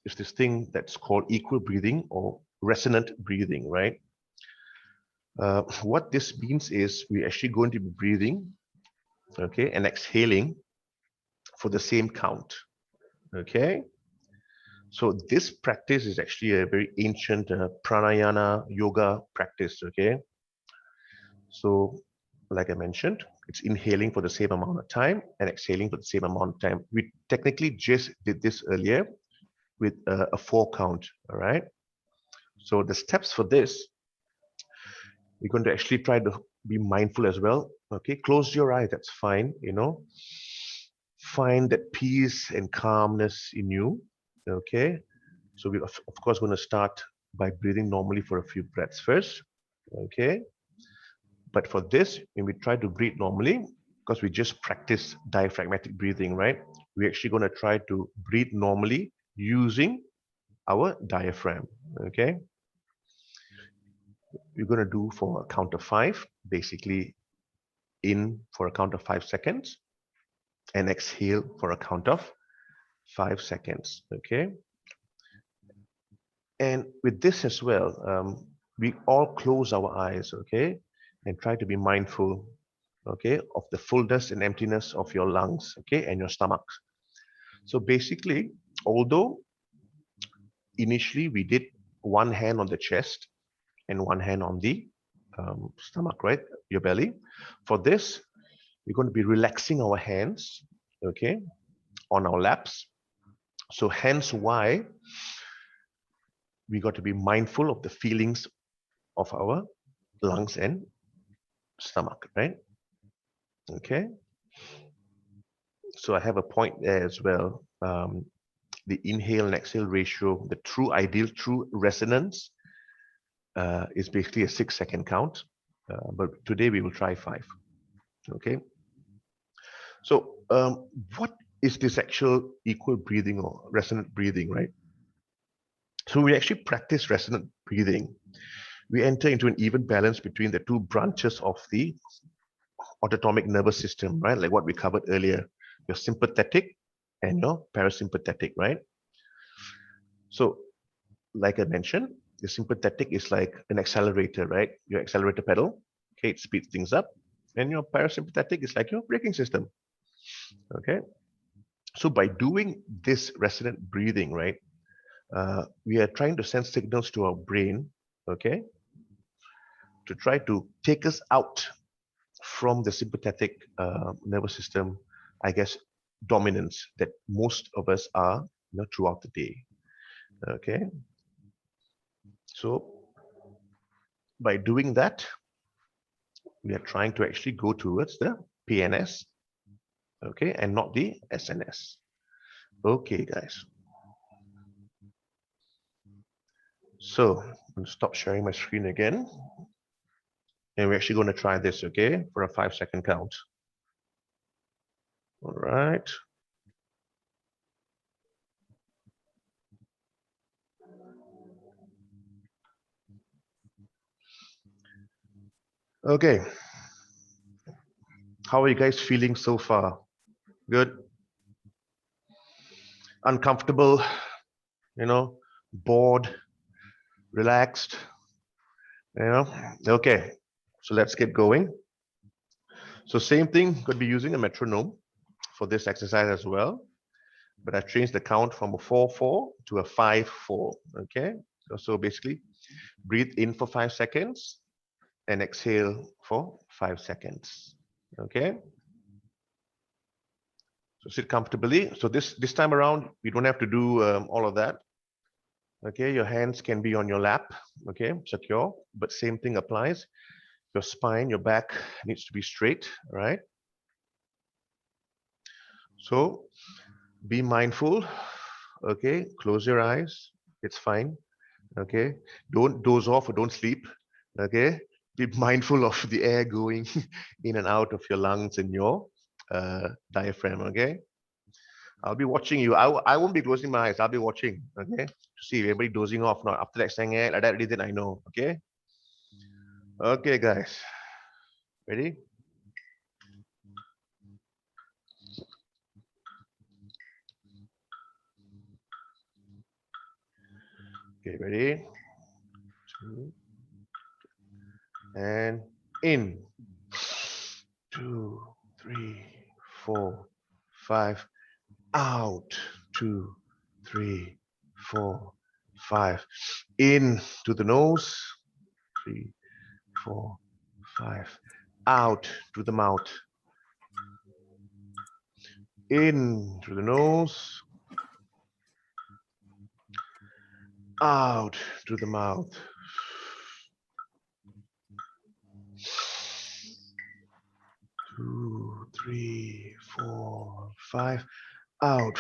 is this thing that's called equal breathing or resonant breathing, right? What this means is we're actually going to be breathing, okay, and exhaling for the same count, okay? So this practice is actually a very ancient pranayama yoga practice, okay? So like I mentioned, it's inhaling for the same amount of time and exhaling for the same amount of time. We technically just did this earlier with a 4 count, all right? So the steps for this, we're going to actually try to be mindful as well. Okay, close your eyes, that's fine, find that peace and calmness in you. Okay, So we're of course going to start by breathing normally for a few breaths first. Okay. But for this, when we try to breathe normally, because we just practice diaphragmatic breathing, right? We're actually going to try to breathe normally using our diaphragm. Okay. We're going to do for a count of 5, basically in for a count of 5 seconds and exhale for a count of 5 seconds. Okay. And with this as well, we all close our eyes, okay, and try to be mindful, okay, of the fullness and emptiness of your lungs, okay, and your stomach. So basically, although initially we did one hand on the chest and one hand on the stomach, right, your belly. For this, we're going to be relaxing our hands, okay, on our laps. So hence why we got to be mindful of the feelings of our lungs and stomach, right? Okay. So I have a point there as well. The inhale and exhale ratio, the true ideal, true resonance is basically a 6-second count. But today we will try 5. Okay. So what is this actual equal breathing or resonant breathing, right? So we actually practice resonant breathing. We enter into an even balance between the two branches of the autonomic nervous system, right? Like what we covered earlier, your sympathetic and your parasympathetic, right? So, like I mentioned, the sympathetic is like an accelerator, right? Your accelerator pedal, okay, it speeds things up. And your parasympathetic is like your braking system, okay? So by doing this resonant breathing, right, we are trying to send signals to our brain, okay, to try to take us out from the sympathetic nervous system, I guess, dominance that most of us are, throughout the day. Okay. So by doing that, we are trying to actually go towards the PNS, okay, and not the SNS. Okay, guys. So I'm going to stop sharing my screen again. And we're actually going to try this, okay, for a 5-second count. All right. Okay. How are you guys feeling so far? Good? Uncomfortable, bored, relaxed, Okay, so let's get going. So same thing, could be using a metronome for this exercise as well. But I've changed the count from a 4-4 to a 5-4, okay? So basically, breathe in for 5 seconds and exhale for 5 seconds, okay? So sit comfortably. So this time around, you don't have to do all of that. Okay, your hands can be on your lap, okay, secure, but same thing applies. Your spine, your back needs to be straight, right? So be mindful, okay, close your eyes, it's fine, okay? Don't doze off or don't sleep, okay? Be mindful of the air going in and out of your lungs and your diaphragm, okay? I'll be watching you. I won't be closing my eyes. I'll be watching, okay? To see if everybody dozing off. Not after that saying it like that, then I know, okay? Okay, guys. Ready? Okay, ready? 2, and in. 2, 3, 4, 5. Out. 2, 3, 4, 5. In to the nose. 3, 4, 5. Out to the mouth. In through the nose. Out through the mouth. 2, 3, 4, 5. Out.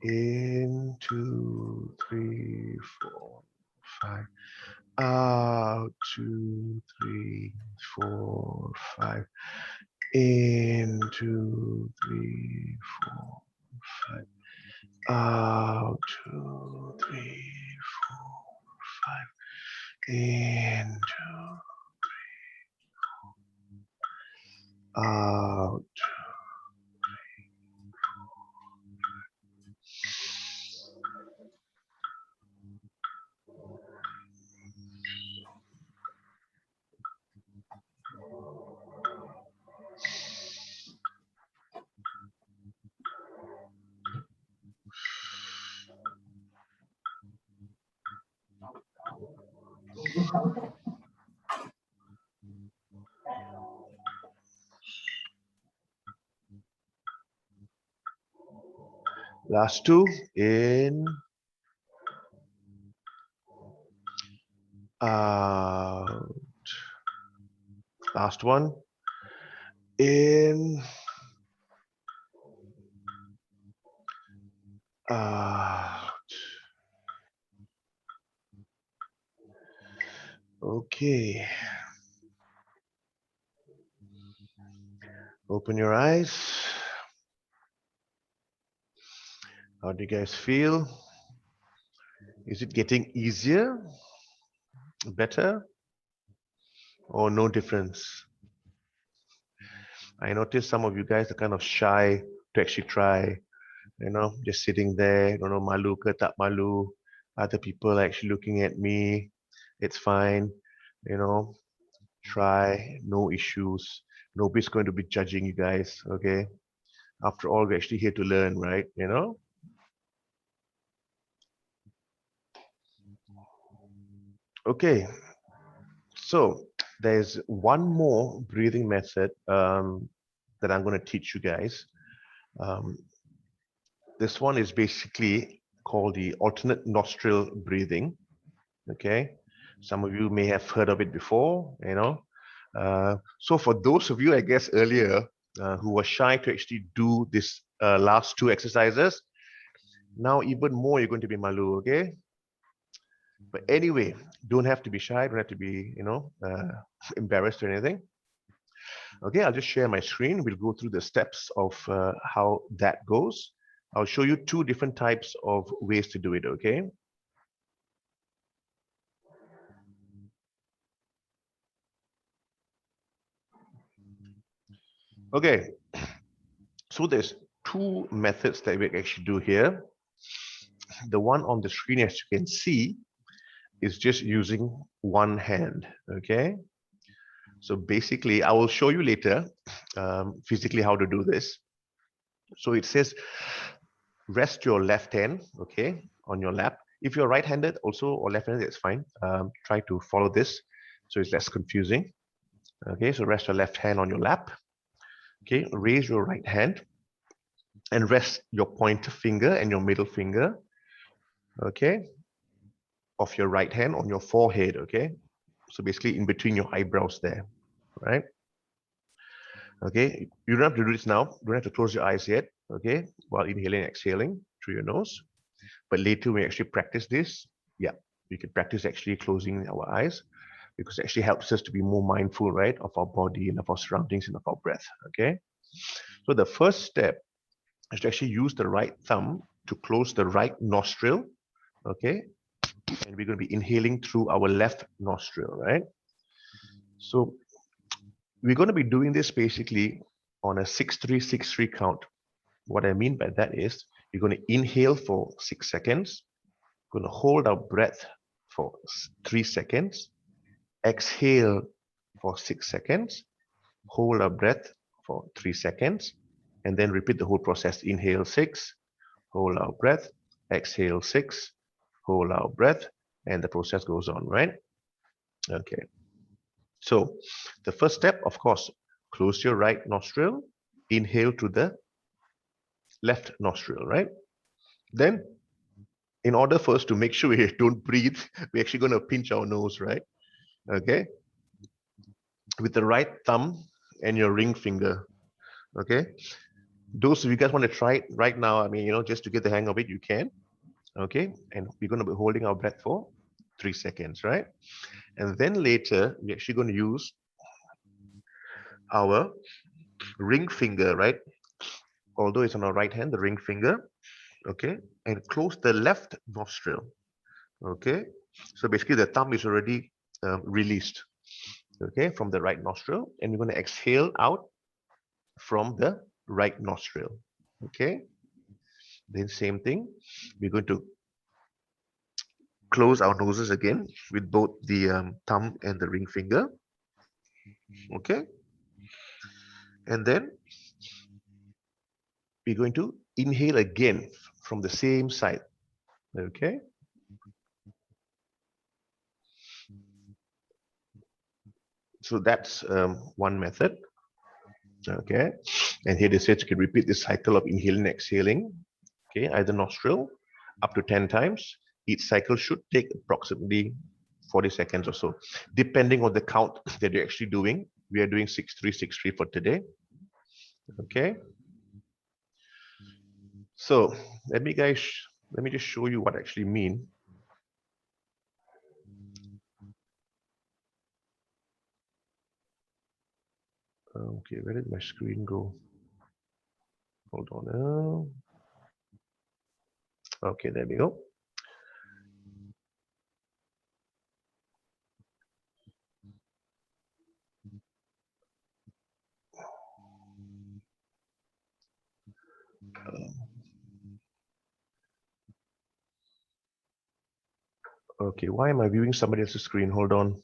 In, 2, 3, 4, 5. Out, 2, 3, 4, 5. In, 2, 3, 4, 5. Out, 2, 3, 4, 5. In, 2, out. Last two. In, out. Last one. In, out. Okay. Open your eyes. How do you guys feel? Is it getting easier, better, or no difference? I noticed some of you guys are kind of shy to actually try, just sitting there, don't know, malu ke tak malu. Other people are actually looking at me. It's fine, try, no issues. Nobody's going to be judging you guys, okay? After all, we're actually here to learn, right? Okay, so there's one more breathing method that I'm going to teach you guys. This one is basically called the alternate nostril breathing. Okay, some of you may have heard of it before, So for those of you, I guess, earlier who were shy to actually do this last two exercises, now even more you're going to be malu, okay? But anyway, don't have to be shy, don't have to be, embarrassed or anything. Okay, I'll just share my screen. We'll go through the steps of how that goes. I'll show you two different types of ways to do it, okay? Okay, so there's two methods that we actually do here. The one on the screen, as you can see, is just using one hand, okay? So basically, I will show you later physically how to do this. So it says, rest your left hand, okay, on your lap. If you're right-handed also or left-handed, it's fine. Try to follow this so it's less confusing. Okay, so rest your left hand on your lap. Okay, raise your right hand and rest your pointer finger and your middle finger, okay, of your right hand on your forehead, okay? So basically in between your eyebrows there, right? Okay, you don't have to do this now. You don't have to close your eyes yet, okay, while inhaling and exhaling through your nose. But later when we actually practice this, yeah, we can practice actually closing our eyes because it actually helps us to be more mindful, right, of our body and of our surroundings and of our breath, okay? So the first step is to actually use the right thumb to close the right nostril, okay? And we're going to be inhaling through our left nostril, right? So we're going to be doing this basically on a 6-3-6-3 count. What I mean by that is you're going to inhale for 6 seconds, going to hold our breath for 3 seconds, exhale for 6 seconds, hold our breath for 3 seconds, and then repeat the whole process. Inhale 6, hold our breath, exhale 6, hold our breath, and the process goes on, right? Okay. So the first step, of course, close your right nostril, inhale to the left nostril, right? Then, in order for us to make sure we don't breathe, we're actually going to pinch our nose, right? Okay. With the right thumb and your ring finger, okay? those of you guys want to try it right now, I mean, just to get the hang of it, you can. Okay, and we're going to be holding our breath for 3 seconds, right? And then later, we're actually going to use our ring finger, right? Although it's on our right hand, the ring finger, okay, and close the left nostril, okay? So basically the thumb is already released, okay, from the right nostril, and we're going to exhale out from the right nostril, okay? Then same thing, we're going to close our noses again with both the thumb and the ring finger, okay? And then we're going to inhale again from the same side, okay? So that's one method, okay? And here they said you can repeat this cycle of inhaling and exhaling, okay, either nostril up to 10 times. Each cycle should take approximately 40 seconds or so, depending on the count that you're actually doing. We are doing 6-3-6-3 for today, okay? So let me just show you what I actually mean. Okay, where did my screen go? Hold on now. Okay, there we go. Okay, why am I viewing somebody else's screen? Hold on.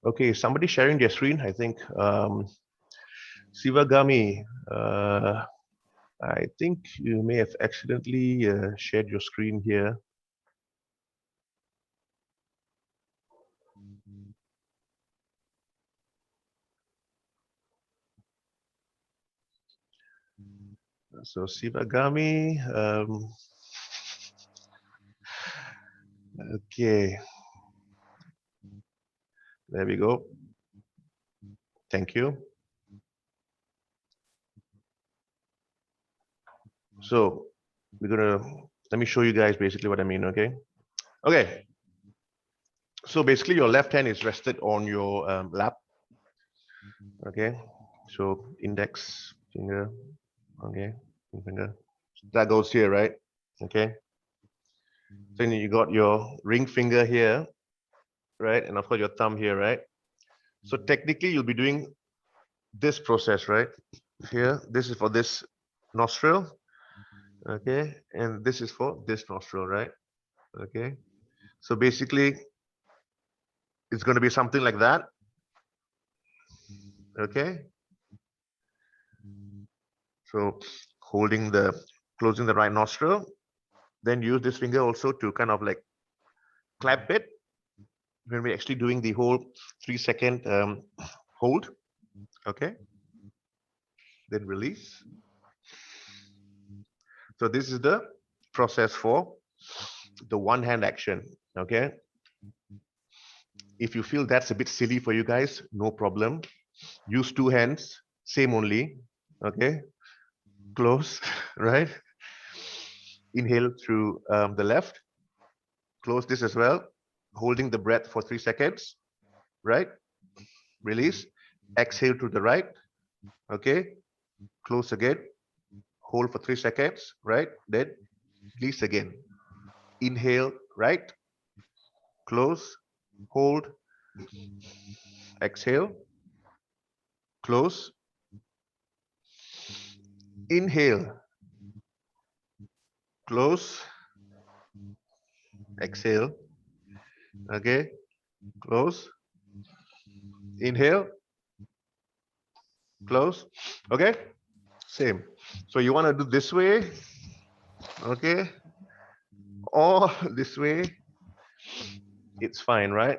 Okay, somebody sharing their screen, I think. Sivagami, I think you may have accidentally shared your screen here. So Sivagami, okay, there we go. Thank you. So let me show you guys basically what I mean, okay? Okay. So basically your left hand is rested on your lap, okay? So index finger, okay, finger. That goes here, right? Okay. Then you got your ring finger here, right? And of course your thumb here, right? So technically you'll be doing this process, right? Here, this is for this nostril, okay? And this is for this nostril, right? Okay. So basically it's going to be something like that, okay? So closing the right nostril, then use this finger also to kind of like clap it when we're actually doing the whole 3-second hold, okay? Then release. So this is the process for the one hand action, okay? If you feel that's a bit silly for you guys, no problem. Use 2 hands, same only, okay? Close, right? Inhale through the left. Close this as well, holding the breath for 3 seconds, right? Release. Exhale to the right, okay? Close again. Hold for 3 seconds, right? Then release again. Inhale, right? Close, hold, exhale, close, inhale, close, exhale, okay? Close, inhale, close, okay? Same. So you want to do this way, okay? Or this way, it's fine, right?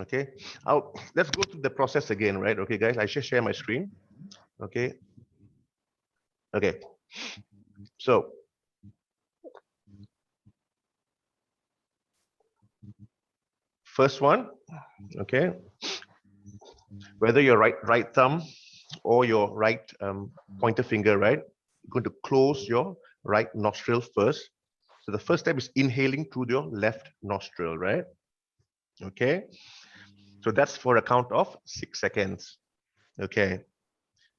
Okay, let's go through the process again, right? Okay, guys, I should share my screen. Okay. Okay. So first one, okay, whether your right thumb or your right pointer finger, right? You're going to close your right nostril first. So the first step is inhaling through your left nostril, right? Okay. So that's for a count of 6 seconds. Okay.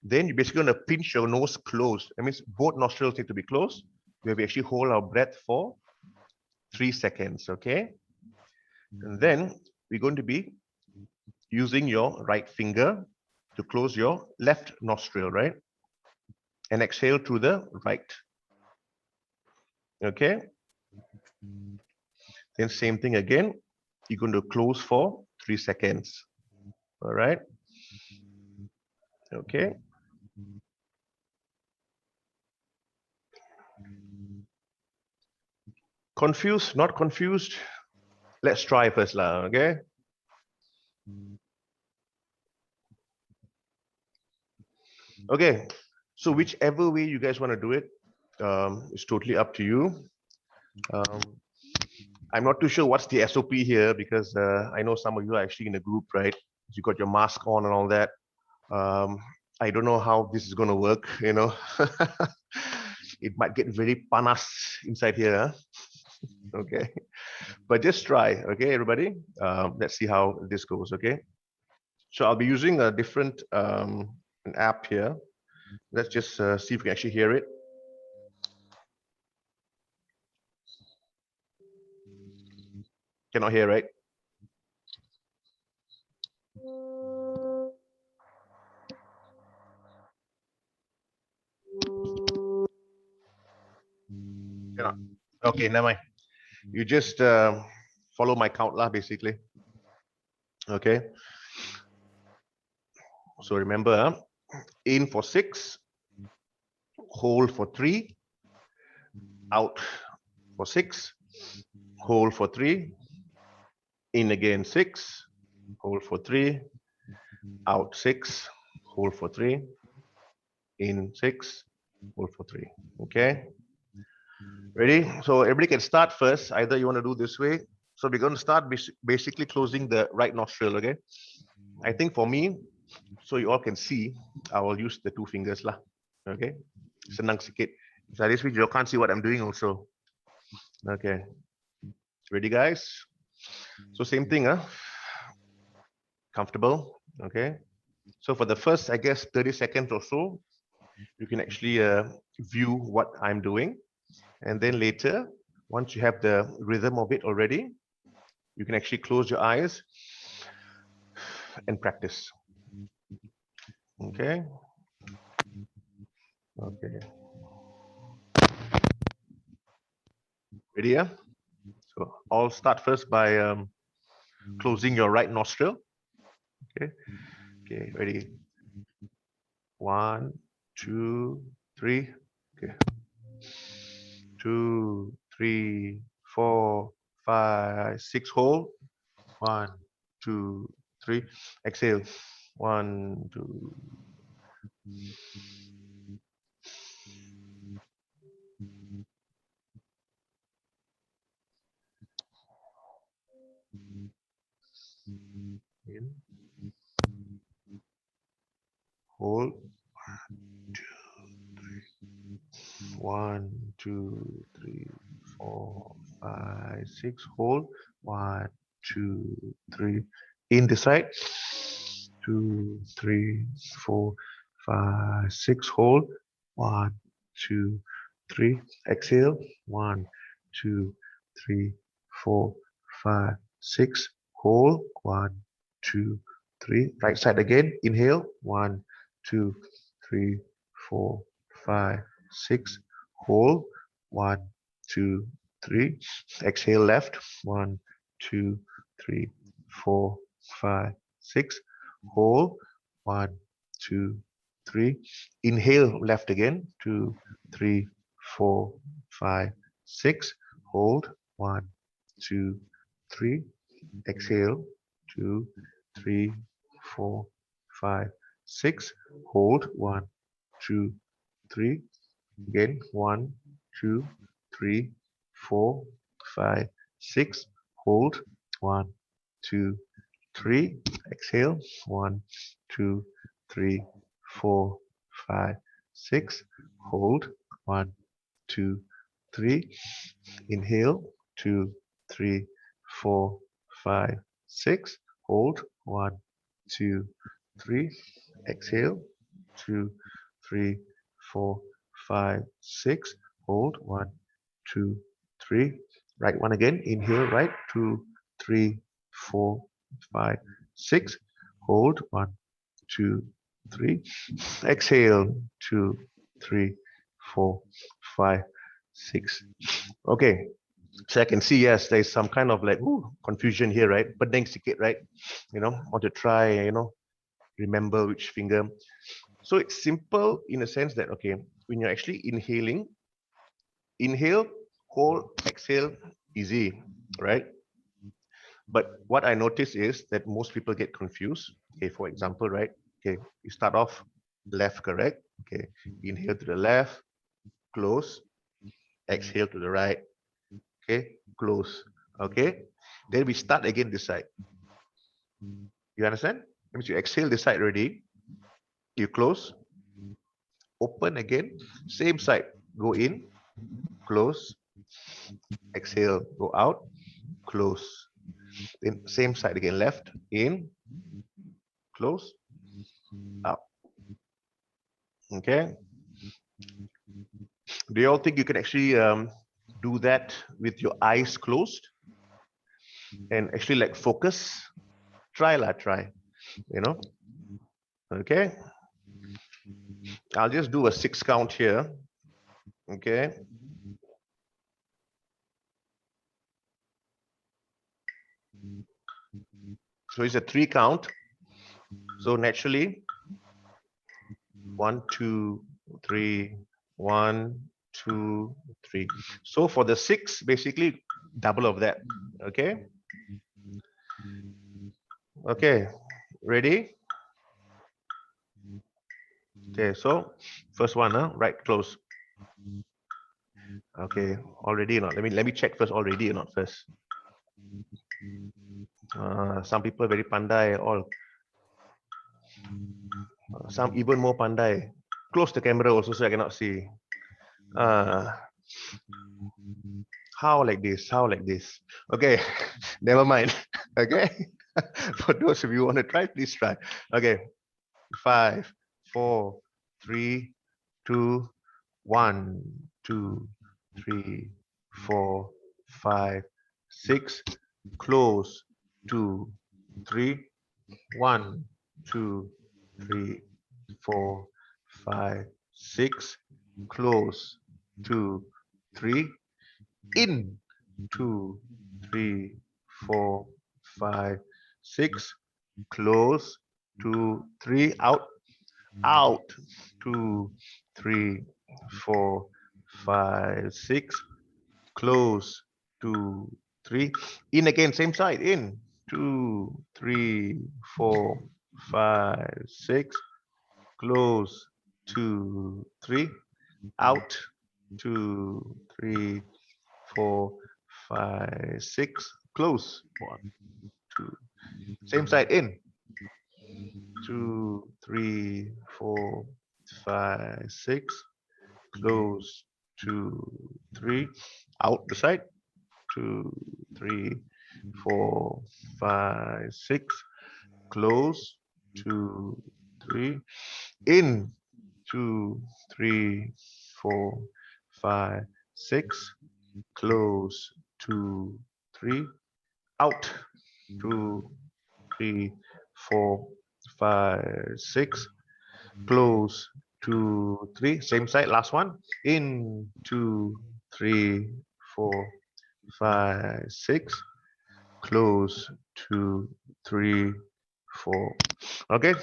Then you're basically going to pinch your nose closed. That means both nostrils need to be closed. Where we actually hold our breath for 3 seconds. Okay. And then we're going to be using your right finger to close your left nostril, right? And exhale through the right. Okay. Then same thing again. You're going to close for 3 seconds. All right. Okay. Confused, not confused? Let's try first lah, okay? Okay, so whichever way you guys want to do it, it's totally up to you. I'm not too sure what's the SOP here because I know some of you are actually in a group, right? You got your mask on and all that. I don't know how this is going to work, you know. It might get very panas inside here, huh? Okay, but just try, okay, everybody. Let's see how this goes, okay? So I'll be using a different an app here. Let's just see if we can actually hear it. Cannot hear, right? Cannot. Okay, never mind. You just follow my count lah, basically. Okay. So remember, in for 6, hold for 3, out for 6, hold for 3, in again 6, hold for 3, out 6, hold for 3, in 6, hold for 3. Okay. Ready? So everybody can start first. Either you want to do this way. So we're going to start basically closing the right nostril. Okay. I think for me, so you all can see, I will use the 2 fingers lah. Okay. Senang sikit. So this way you can't see what I'm doing also. Okay. Ready, guys? So same thing, huh? Comfortable. Okay. So for the first, I guess, 30 seconds or so, you can actually view what I'm doing. And then later, once you have the rhythm of it already, you can actually close your eyes and practice. Okay. Okay. Ready? Yeah? So I'll start first by closing your right nostril. Okay. Okay. Ready? 1, 2, 3. Okay. 2, 3, 4, 5, 6. Hold. 1, 2, 3. Exhale. 1, 2. In. Hold. 1, 2, 3, 4, 5, 6. Hold. 1, 2, 3. In the side. 2, 3, 4, 5, 6. Hold. 1, 2, 3. Exhale. 1, 2, 3, 4, 5, 6. Hold. 1, 2, 3. Right side again. Inhale. 1, 2, 3, 4, 5, 6. Hold. 1, 2, 3. Exhale left. 1, 2, 3, 4, 5, 6. Hold. 1, 2, 3. Inhale left again. 2, 3, 4, 5, 6. Hold. 1, 2, 3. Exhale. 2, 3, 4, 5, 6. Hold 1, 2, 3. Again 1, 2, 3, 4, 5, 6. Hold 1, 2, 3. Exhale 1, 2, 3, 4, 5, 6. Hold 1, 2, 3. Inhale 2, 3, 4, 5, 6. Hold 1, 2, 3. Exhale 2, 3, 4, 5, 6. Hold 1, 2, 3. Right one again. Inhale right 2, 3, 4, 5, 6. Hold 1, 2, 3. Exhale 2, 3, 4, 5, 6. Okay. So I can see, yes, there's some kind of like confusion here, right? But then sikit, right? Want to try, remember which finger. So it's simple in a sense that, okay, when you're actually inhaling, inhale, hold, exhale, easy, right? But what I notice is that most people get confused. Okay, for example, right? Okay, you start off left, correct? Okay, inhale to the left, close, exhale to the right, okay, close, okay. Then we start again this side. You understand? That means you exhale this side already, you close, open again, same side, go in, close, exhale, go out, close. Then same side again, left, in, close, out. Okay. Do you all think you can actually do that with your eyes closed and actually like focus? Try. Okay. I'll just do a 6 count here. Okay. So it's a 3 count. So naturally, 1, 2, 3, 1, 2, 3. So for the 6, basically double of that. Okay. Okay. Ready? Okay. So first one, right close. Okay. Already or not? Let me check first. Already or not first? Some people very pandai all. Some even more pandai. Close the camera also so I cannot see. How like this? How like this? Okay, never mind. Okay, for those of you who want to try, please try. Okay, 5, 4, 3, 2, 1, 2, 3, 4, 5, 6. Close. 2, 3, 1, 2, 3, 4, 5, 6. Close. 2, 3. In. 2, 3, 4, 5, 6. Close. 2, 3. Out. Out. 2, 3, 4, 5, 6. Close. 2, 3. In again, same side. In. 2, 3, 4, 5, 6. Close. 2, 3. Out. 2, 3, 4, 5, 6. Close. 1, 2. Same side. In. 2, 3, 4, 5, 6. Close. 2, 3. Out the side. 2, 3, 4, 5, 6. Close. 2, 3. In. 2, 3, 4, 5, 6. Close. 2, 3. Out. 2, 3, 4, 5, 6. Close. 2, 3. Same side. Last one. In. 2, 3, 4, 5, 6. Close. 2, 3, 4. Okay.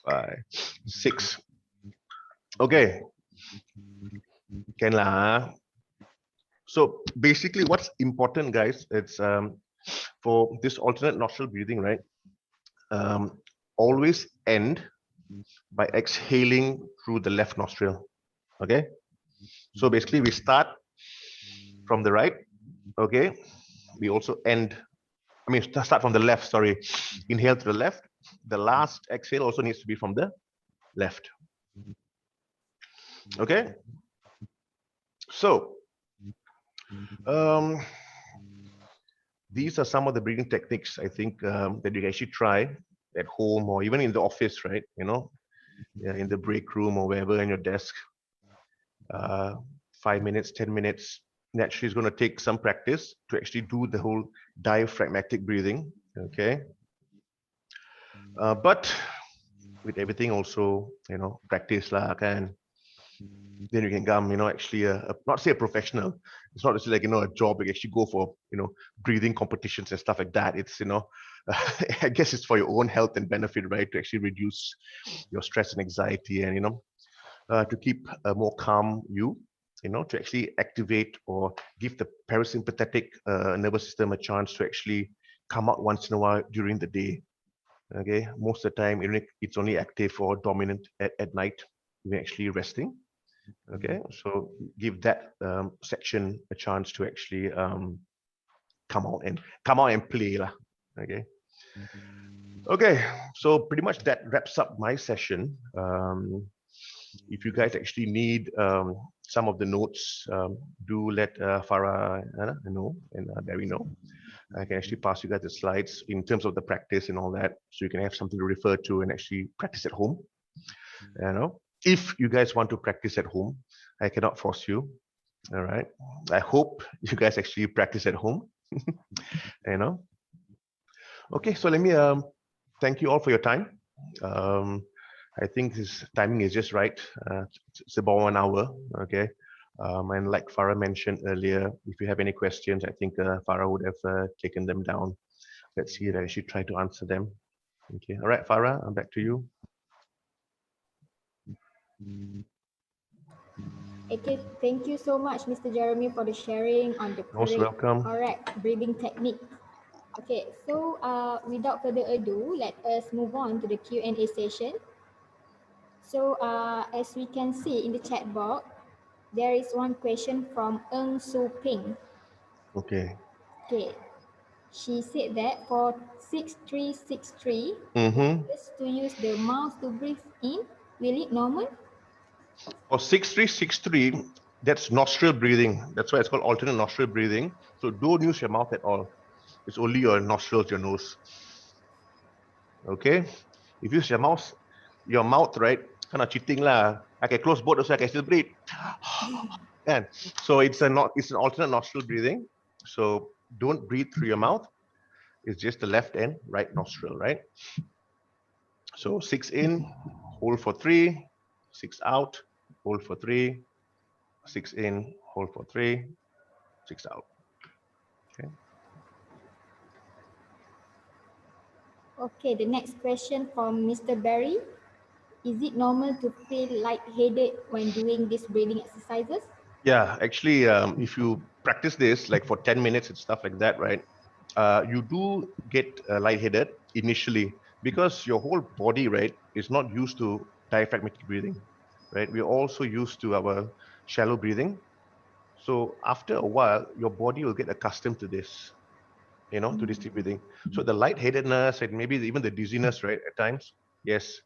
5, 6. Okay. Can lah. So basically, what's important, guys? It's for this alternate nostril breathing, right? Always end by exhaling through the left nostril. Okay. So basically we start from the right. Okay. We also end, start from the left, sorry. Inhale to the left. The last exhale also needs to be from the left. Okay. So, these are some of the breathing techniques I think that you can actually try at home or even in the office, right? In the break room or wherever in your desk. 5 minutes, 10 minutes. Naturally, it's going to take some practice to actually do the whole diaphragmatic breathing. Okay. But with everything also, practice lah kan. Then you can come, actually, not say a professional. It's not just like, a job. You actually go for, breathing competitions and stuff like that. It's, I guess it's for your own health and benefit, right? To actually reduce your stress and anxiety and, to keep a more calm you, to actually activate or give the parasympathetic nervous system a chance to actually come out once in a while during the day. Okay, most of the time it's only active or dominant at night when actually resting. Okay, so give that section a chance to actually come out and play lah. Okay. Okay, so pretty much that wraps up my session. If you guys actually need some of the notes, do let Farah know and Barry know. I can actually pass you guys the slides in terms of the practice and all that, so you can have something to refer to and actually practice at home. If you guys want to practice at home, I cannot force you. All right. I hope you guys actually practice at home. Okay, so let me thank you all for your time. I think this timing is just right. It's about 1 hour. Okay. And like Farah mentioned earlier, if you have any questions, I think Farah would have taken them down. Let's see if I should try to answer them. Okay. All right, Farah, I'm back to you. Okay, thank you so much, Mr. Jeremy, for the sharing on the Most welcome. correct breathing technique. Okay, so without further ado, let us move on to the Q&A session. So as we can see in the chat box, there is one question from Eng Su Ping. Okay. Okay, she said that for 6363, just to use the mouth to breathe in, will it normal? For 6363, that's nostril breathing. That's why it's called alternate nostril breathing. So don't use your mouth at all. It's only your nostrils, your nose. Okay. If you use your mouth, right? Kind of cheating lah. I can close both so I can still breathe. And so it's an alternate nostril breathing. So don't breathe through your mouth. It's just the left and right nostril, right? So 6 in, hold for 3, 6 out, hold for 3, 6 in, hold for 3, 6 out. Okay. Okay, the next question from Mr. Barry. Is it normal to feel lightheaded when doing these breathing exercises? Yeah, actually, if you practice this like for 10 minutes and stuff like that, right? You do get lightheaded initially because your whole body, right, is not used to diaphragmatic breathing, right? We're also used to our shallow breathing. So after a while, your body will get accustomed to this, to this deep breathing. So the lightheadedness and maybe even the dizziness, right, at times, yes.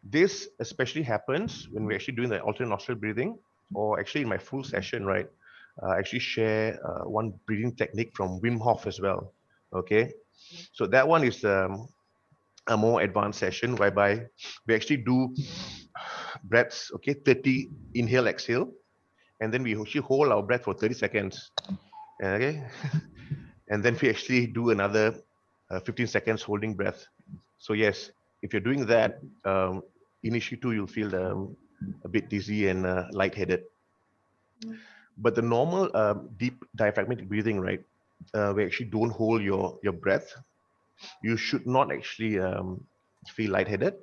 This especially happens when we're actually doing the alternate nostril breathing, or actually in my full session, right? I actually share one breathing technique from Wim Hof as well. Okay, so that one is a more advanced session whereby we actually do breaths. Okay, 30 inhale, exhale, and then we actually hold our breath for 30 seconds. Okay, and then we actually do another 15 seconds holding breath. So yes, if you're doing that, initially too, you'll feel a bit dizzy and lightheaded. But the normal deep diaphragmatic breathing, right, we actually don't hold your breath. You should not actually feel lightheaded,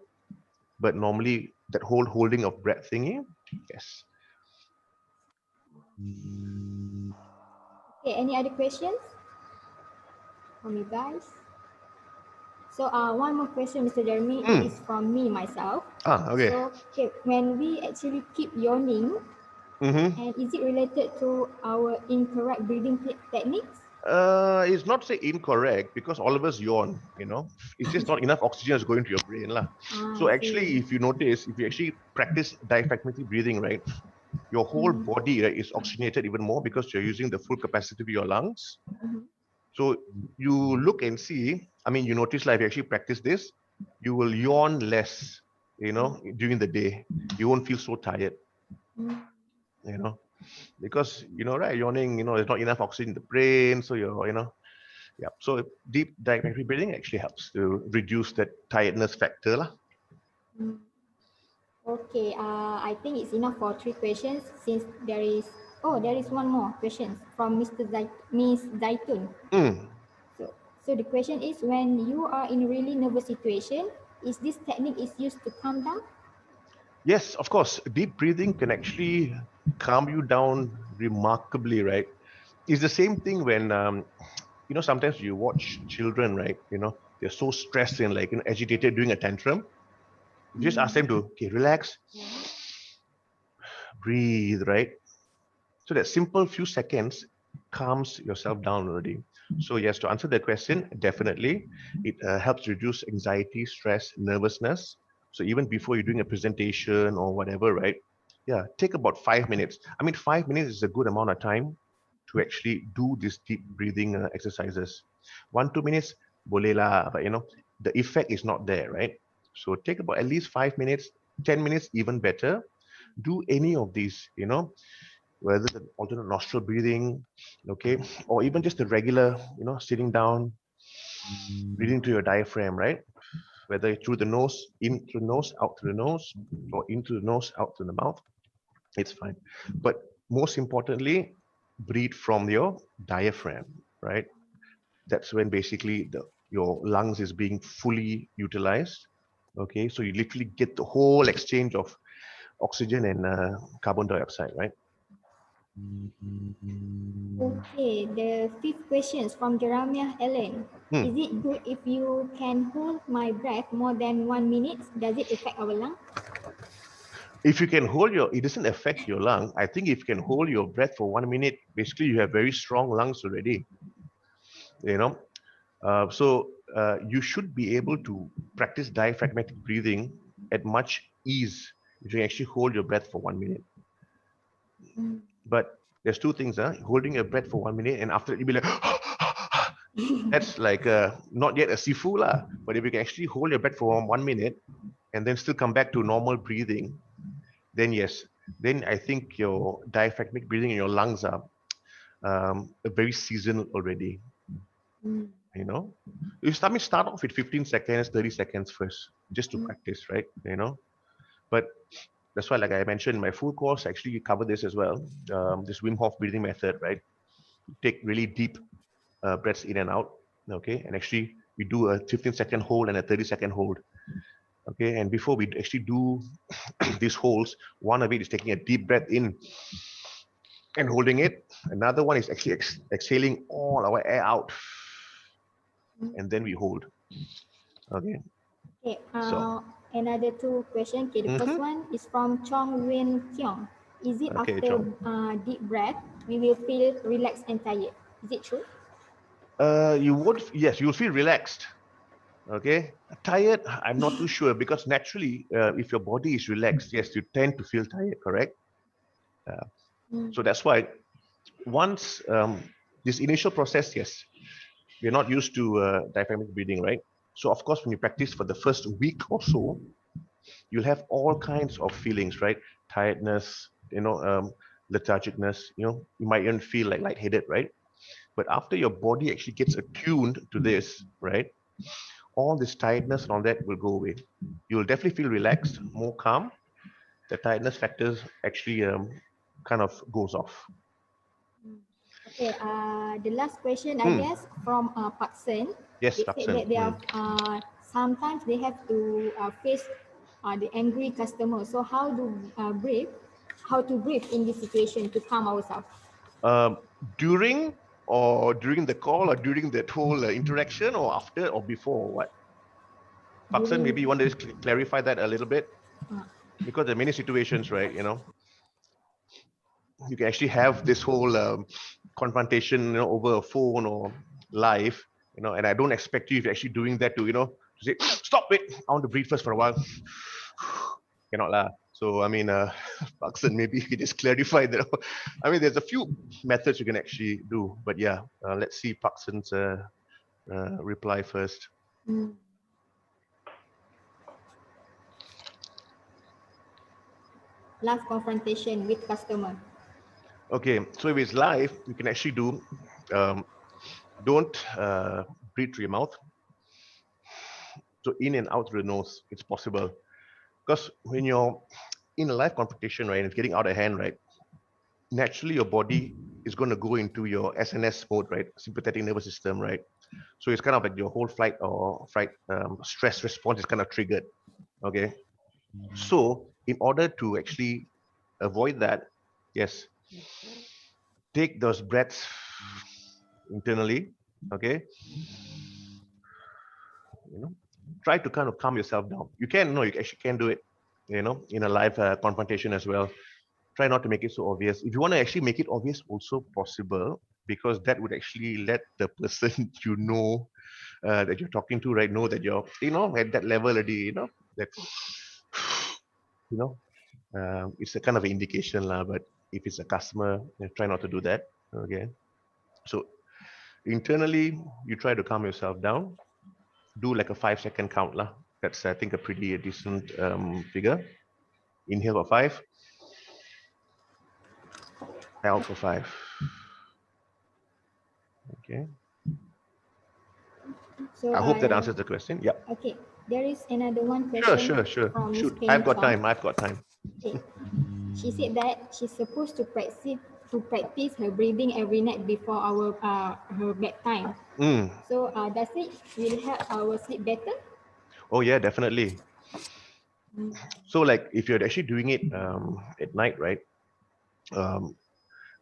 but normally that whole holding of breath thingy, yes. Okay, any other questions? from you guys. So one more question, Mr. Jeremy, Hmm. is from me myself. Okay. So okay, when we actually keep yawning, Mm-hmm. and is it related to our incorrect breathing techniques? It's not say incorrect because all of us yawn, it's just not enough oxygen is going to your brain. Lah. So I actually, see. if you notice, if you actually practice diaphragmatic breathing, right, your whole body, right, is oxygenated even more because you're using the full capacity of your lungs. Mhm. So you look and see, you notice like if you actually practice this, you will yawn less, during the day. You won't feel so tired, Mm. you know, because, right, yawning, there's not enough oxygen in the brain. So yeah. So deep diaphragmatic breathing actually helps to reduce that tiredness factor. Lah. Mm. Okay, I think it's enough for 3 questions since there is one more question from Miss Zaitun. Mm. So the question is, when you are in a really nervous situation, is this technique is used to calm down? Yes, of course. Deep breathing can actually calm you down remarkably, right? It's the same thing when sometimes you watch children, right? They're so stressed and like agitated during a tantrum. You just ask them to relax, breathe, right? So that simple few seconds calms yourself down already. So yes, to answer that question, definitely it helps reduce anxiety, stress, nervousness. So even before you're doing a presentation or whatever, right? Yeah, take about 5 minutes. 5 minutes is a good amount of time to actually do these deep breathing exercises. 1-2 minutes, boleh lah, but the effect is not there, right? So take about at least 5 minutes, 10 minutes, even better. Do any of these, whether the alternate nostril breathing, okay, or even just the regular, sitting down, breathing through your diaphragm, right? Whether through the nose, in through the nose, out through the nose, or into the nose, out through the mouth, it's fine. But most importantly, breathe from your diaphragm, right? That's when basically your lungs is being fully utilized. Okay, so you literally get the whole exchange of oxygen and carbon dioxide, right? Okay, the 5th question is from Jeremiah Ellen. Hmm. Is it good if you can hold my breath more than 1 minute? Does it affect our lung? If you can it doesn't affect your lung. I think if you can hold your breath for 1 minute, basically you have very strong lungs already. So you should be able to practice diaphragmatic breathing at much ease if you actually hold your breath for 1 minute. But there's two things, holding your breath for 1 minute and after that you'll be like, that's like not yet a sifu lah. But if you can actually hold your breath for 1 minute and then still come back to normal breathing, then yes, then I think your diaphragmatic breathing in your lungs are very seasoned already. You start off with 15 seconds, 30 seconds first, just to practice, right? But that's why, like I mentioned, my full course actually cover this as well. This Wim Hof breathing method, right? Take really deep breaths in and out, okay? And actually, we do a 15-second hold and a 30-second hold, okay? And before we actually do these holds, one of it is taking a deep breath in and holding it. Another one is actually exhaling all our air out, and then we hold. Okay. Okay. So. Another 2 questions. Okay, the first one is from Chong Wen Kiong. Is it Okay, after Chong. deep breath we will feel relaxed and tired? Is it true? Yes, you'll feel relaxed. Okay, tired, I'm not too sure because naturally, if your body is relaxed, yes, you tend to feel tired, correct? So that's why once this initial process, yes, we're not used to diaphragmatic breathing, right? So of course, when you practice for the first week or so, you'll have all kinds of feelings, right? Tiredness, lethargicness, you might even feel like lightheaded, right? But after your body actually gets attuned to this, right? All this tiredness and all that will go away. You'll definitely feel relaxed, more calm. The tiredness factors actually kind of goes off. Okay, the last question, I guess, from Park Sen. Yes, They Park said Sen. that they are sometimes they have to face the angry customer. So how to breathe in this situation to calm ourselves? During or during the call, or during that whole interaction, or after, or before, or what? Paksan, maybe you want to just clarify that a little bit, because there are many situations, right? You know, you can actually have this whole confrontation, you know, over a phone or live, you know, and I don't expect you if you're actually doing that to, you know, to say, stop it, I want to breathe first for a while. Cannot lah. So I mean, Paksan, maybe you could just clarify that. I mean, there's a few methods you can actually do, but yeah, let's see Paksan's reply first. Mm. Live confrontation with customer. Okay, so if it's live, you can actually do, don't breathe through your mouth. So in and out through the nose, it's possible. Because when you're in a live confrontation, right, and it's getting out of hand, right, naturally your body is going to go into your SNS mode, right, sympathetic nervous system, right. So it's kind of like your whole flight or fright stress response is kind of triggered. Okay. So in order to actually avoid that, yes, take those breaths internally. Okay. You know, try to kind of calm yourself down. You can, no, you actually can do it, you know, in a live confrontation as well. Try not to make it so obvious. If you want to actually make it obvious, also possible, because that would actually let the person you know that you're talking to, right, know that you're, you know, at that level already, you know, that, you know, it's a kind of an indication lah. But if it's a customer, try not to do that. Okay. So internally, you try to calm yourself down. Do like a 5-second count lah. That's, I think, a pretty decent figure. Inhale for 5. Out for 5. Okay. So I hope that answers the question. Yeah. Okay, there is another one Sure, question sure. from Miss Shoot, Penny I've got Chong. time. I've got time. Okay. She said that she's supposed to practice her breathing every night before her bedtime. Mm. So does it will help our sleep better? Oh yeah, definitely. So like if you're actually doing it at night, right?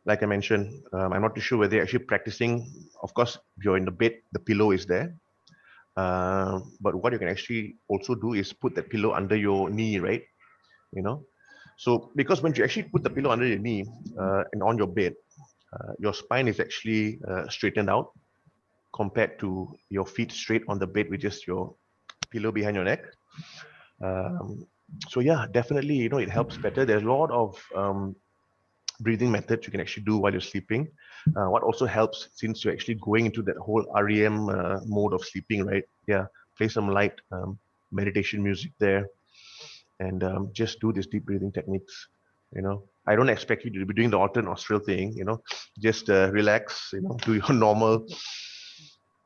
Like I mentioned, I'm not too sure whether you're actually practicing. Of course, if you're in the bed, the pillow is there. But what you can actually also do is put that pillow under your knee, right? You know, so because when you actually put the pillow under your knee and on your bed, your spine is actually straightened out compared to your feet straight on the bed with just your pillow behind your neck. So yeah, definitely, you know, it helps better. There's a lot of breathing methods you can actually do while you're sleeping. What also helps, since you're actually going into that whole REM mode of sleeping, right? Yeah, play some light meditation music there, and just do these deep breathing techniques. You know, I don't expect you to be doing the alternate nostril thing. You know, just relax. You know, do your normal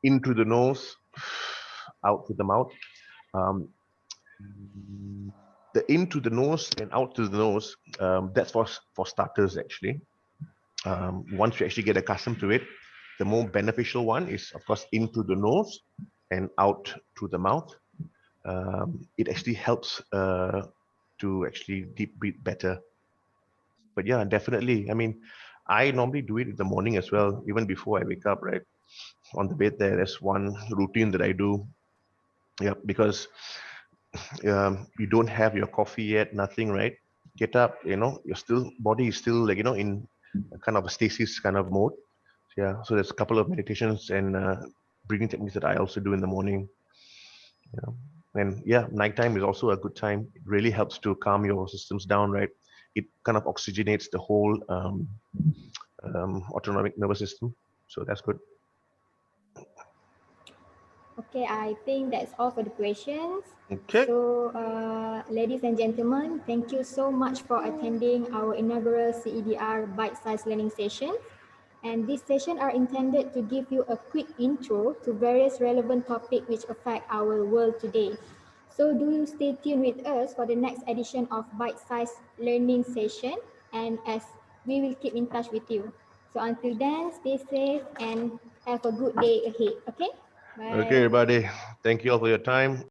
in through the nose, out through the mouth. The in to the nose and out to the nose, that's for starters actually. Once you actually get accustomed to it, the more beneficial one is, of course, into the nose and out through the mouth. It actually helps to actually deep breathe better. But yeah, definitely. I mean, I normally do it in the morning as well, even before I wake up, right? On the bed there, there's one routine that I do. Yeah, because you don't have your coffee yet, nothing, right? Get up, you know, your still body is still like, you know, in a kind of a stasis kind of mode. Yeah, so there's a couple of meditations and breathing techniques that I also do in the morning. Yeah. And yeah, nighttime is also a good time. It really helps to calm your systems down, right? It kind of oxygenates the whole autonomic nervous system. So that's good. Okay, I think that's all for the questions. Okay. So, ladies and gentlemen, thank you so much for attending our inaugural CEDR bite-sized learning session. And this session are intended to give you a quick intro to various relevant topics which affect our world today. So do you stay tuned with us for the next edition of bite-sized learning session, and as we will keep in touch with you. So until then, stay safe and have a good day ahead. Okay? Bye. Okay, everybody. Thank you all for your time.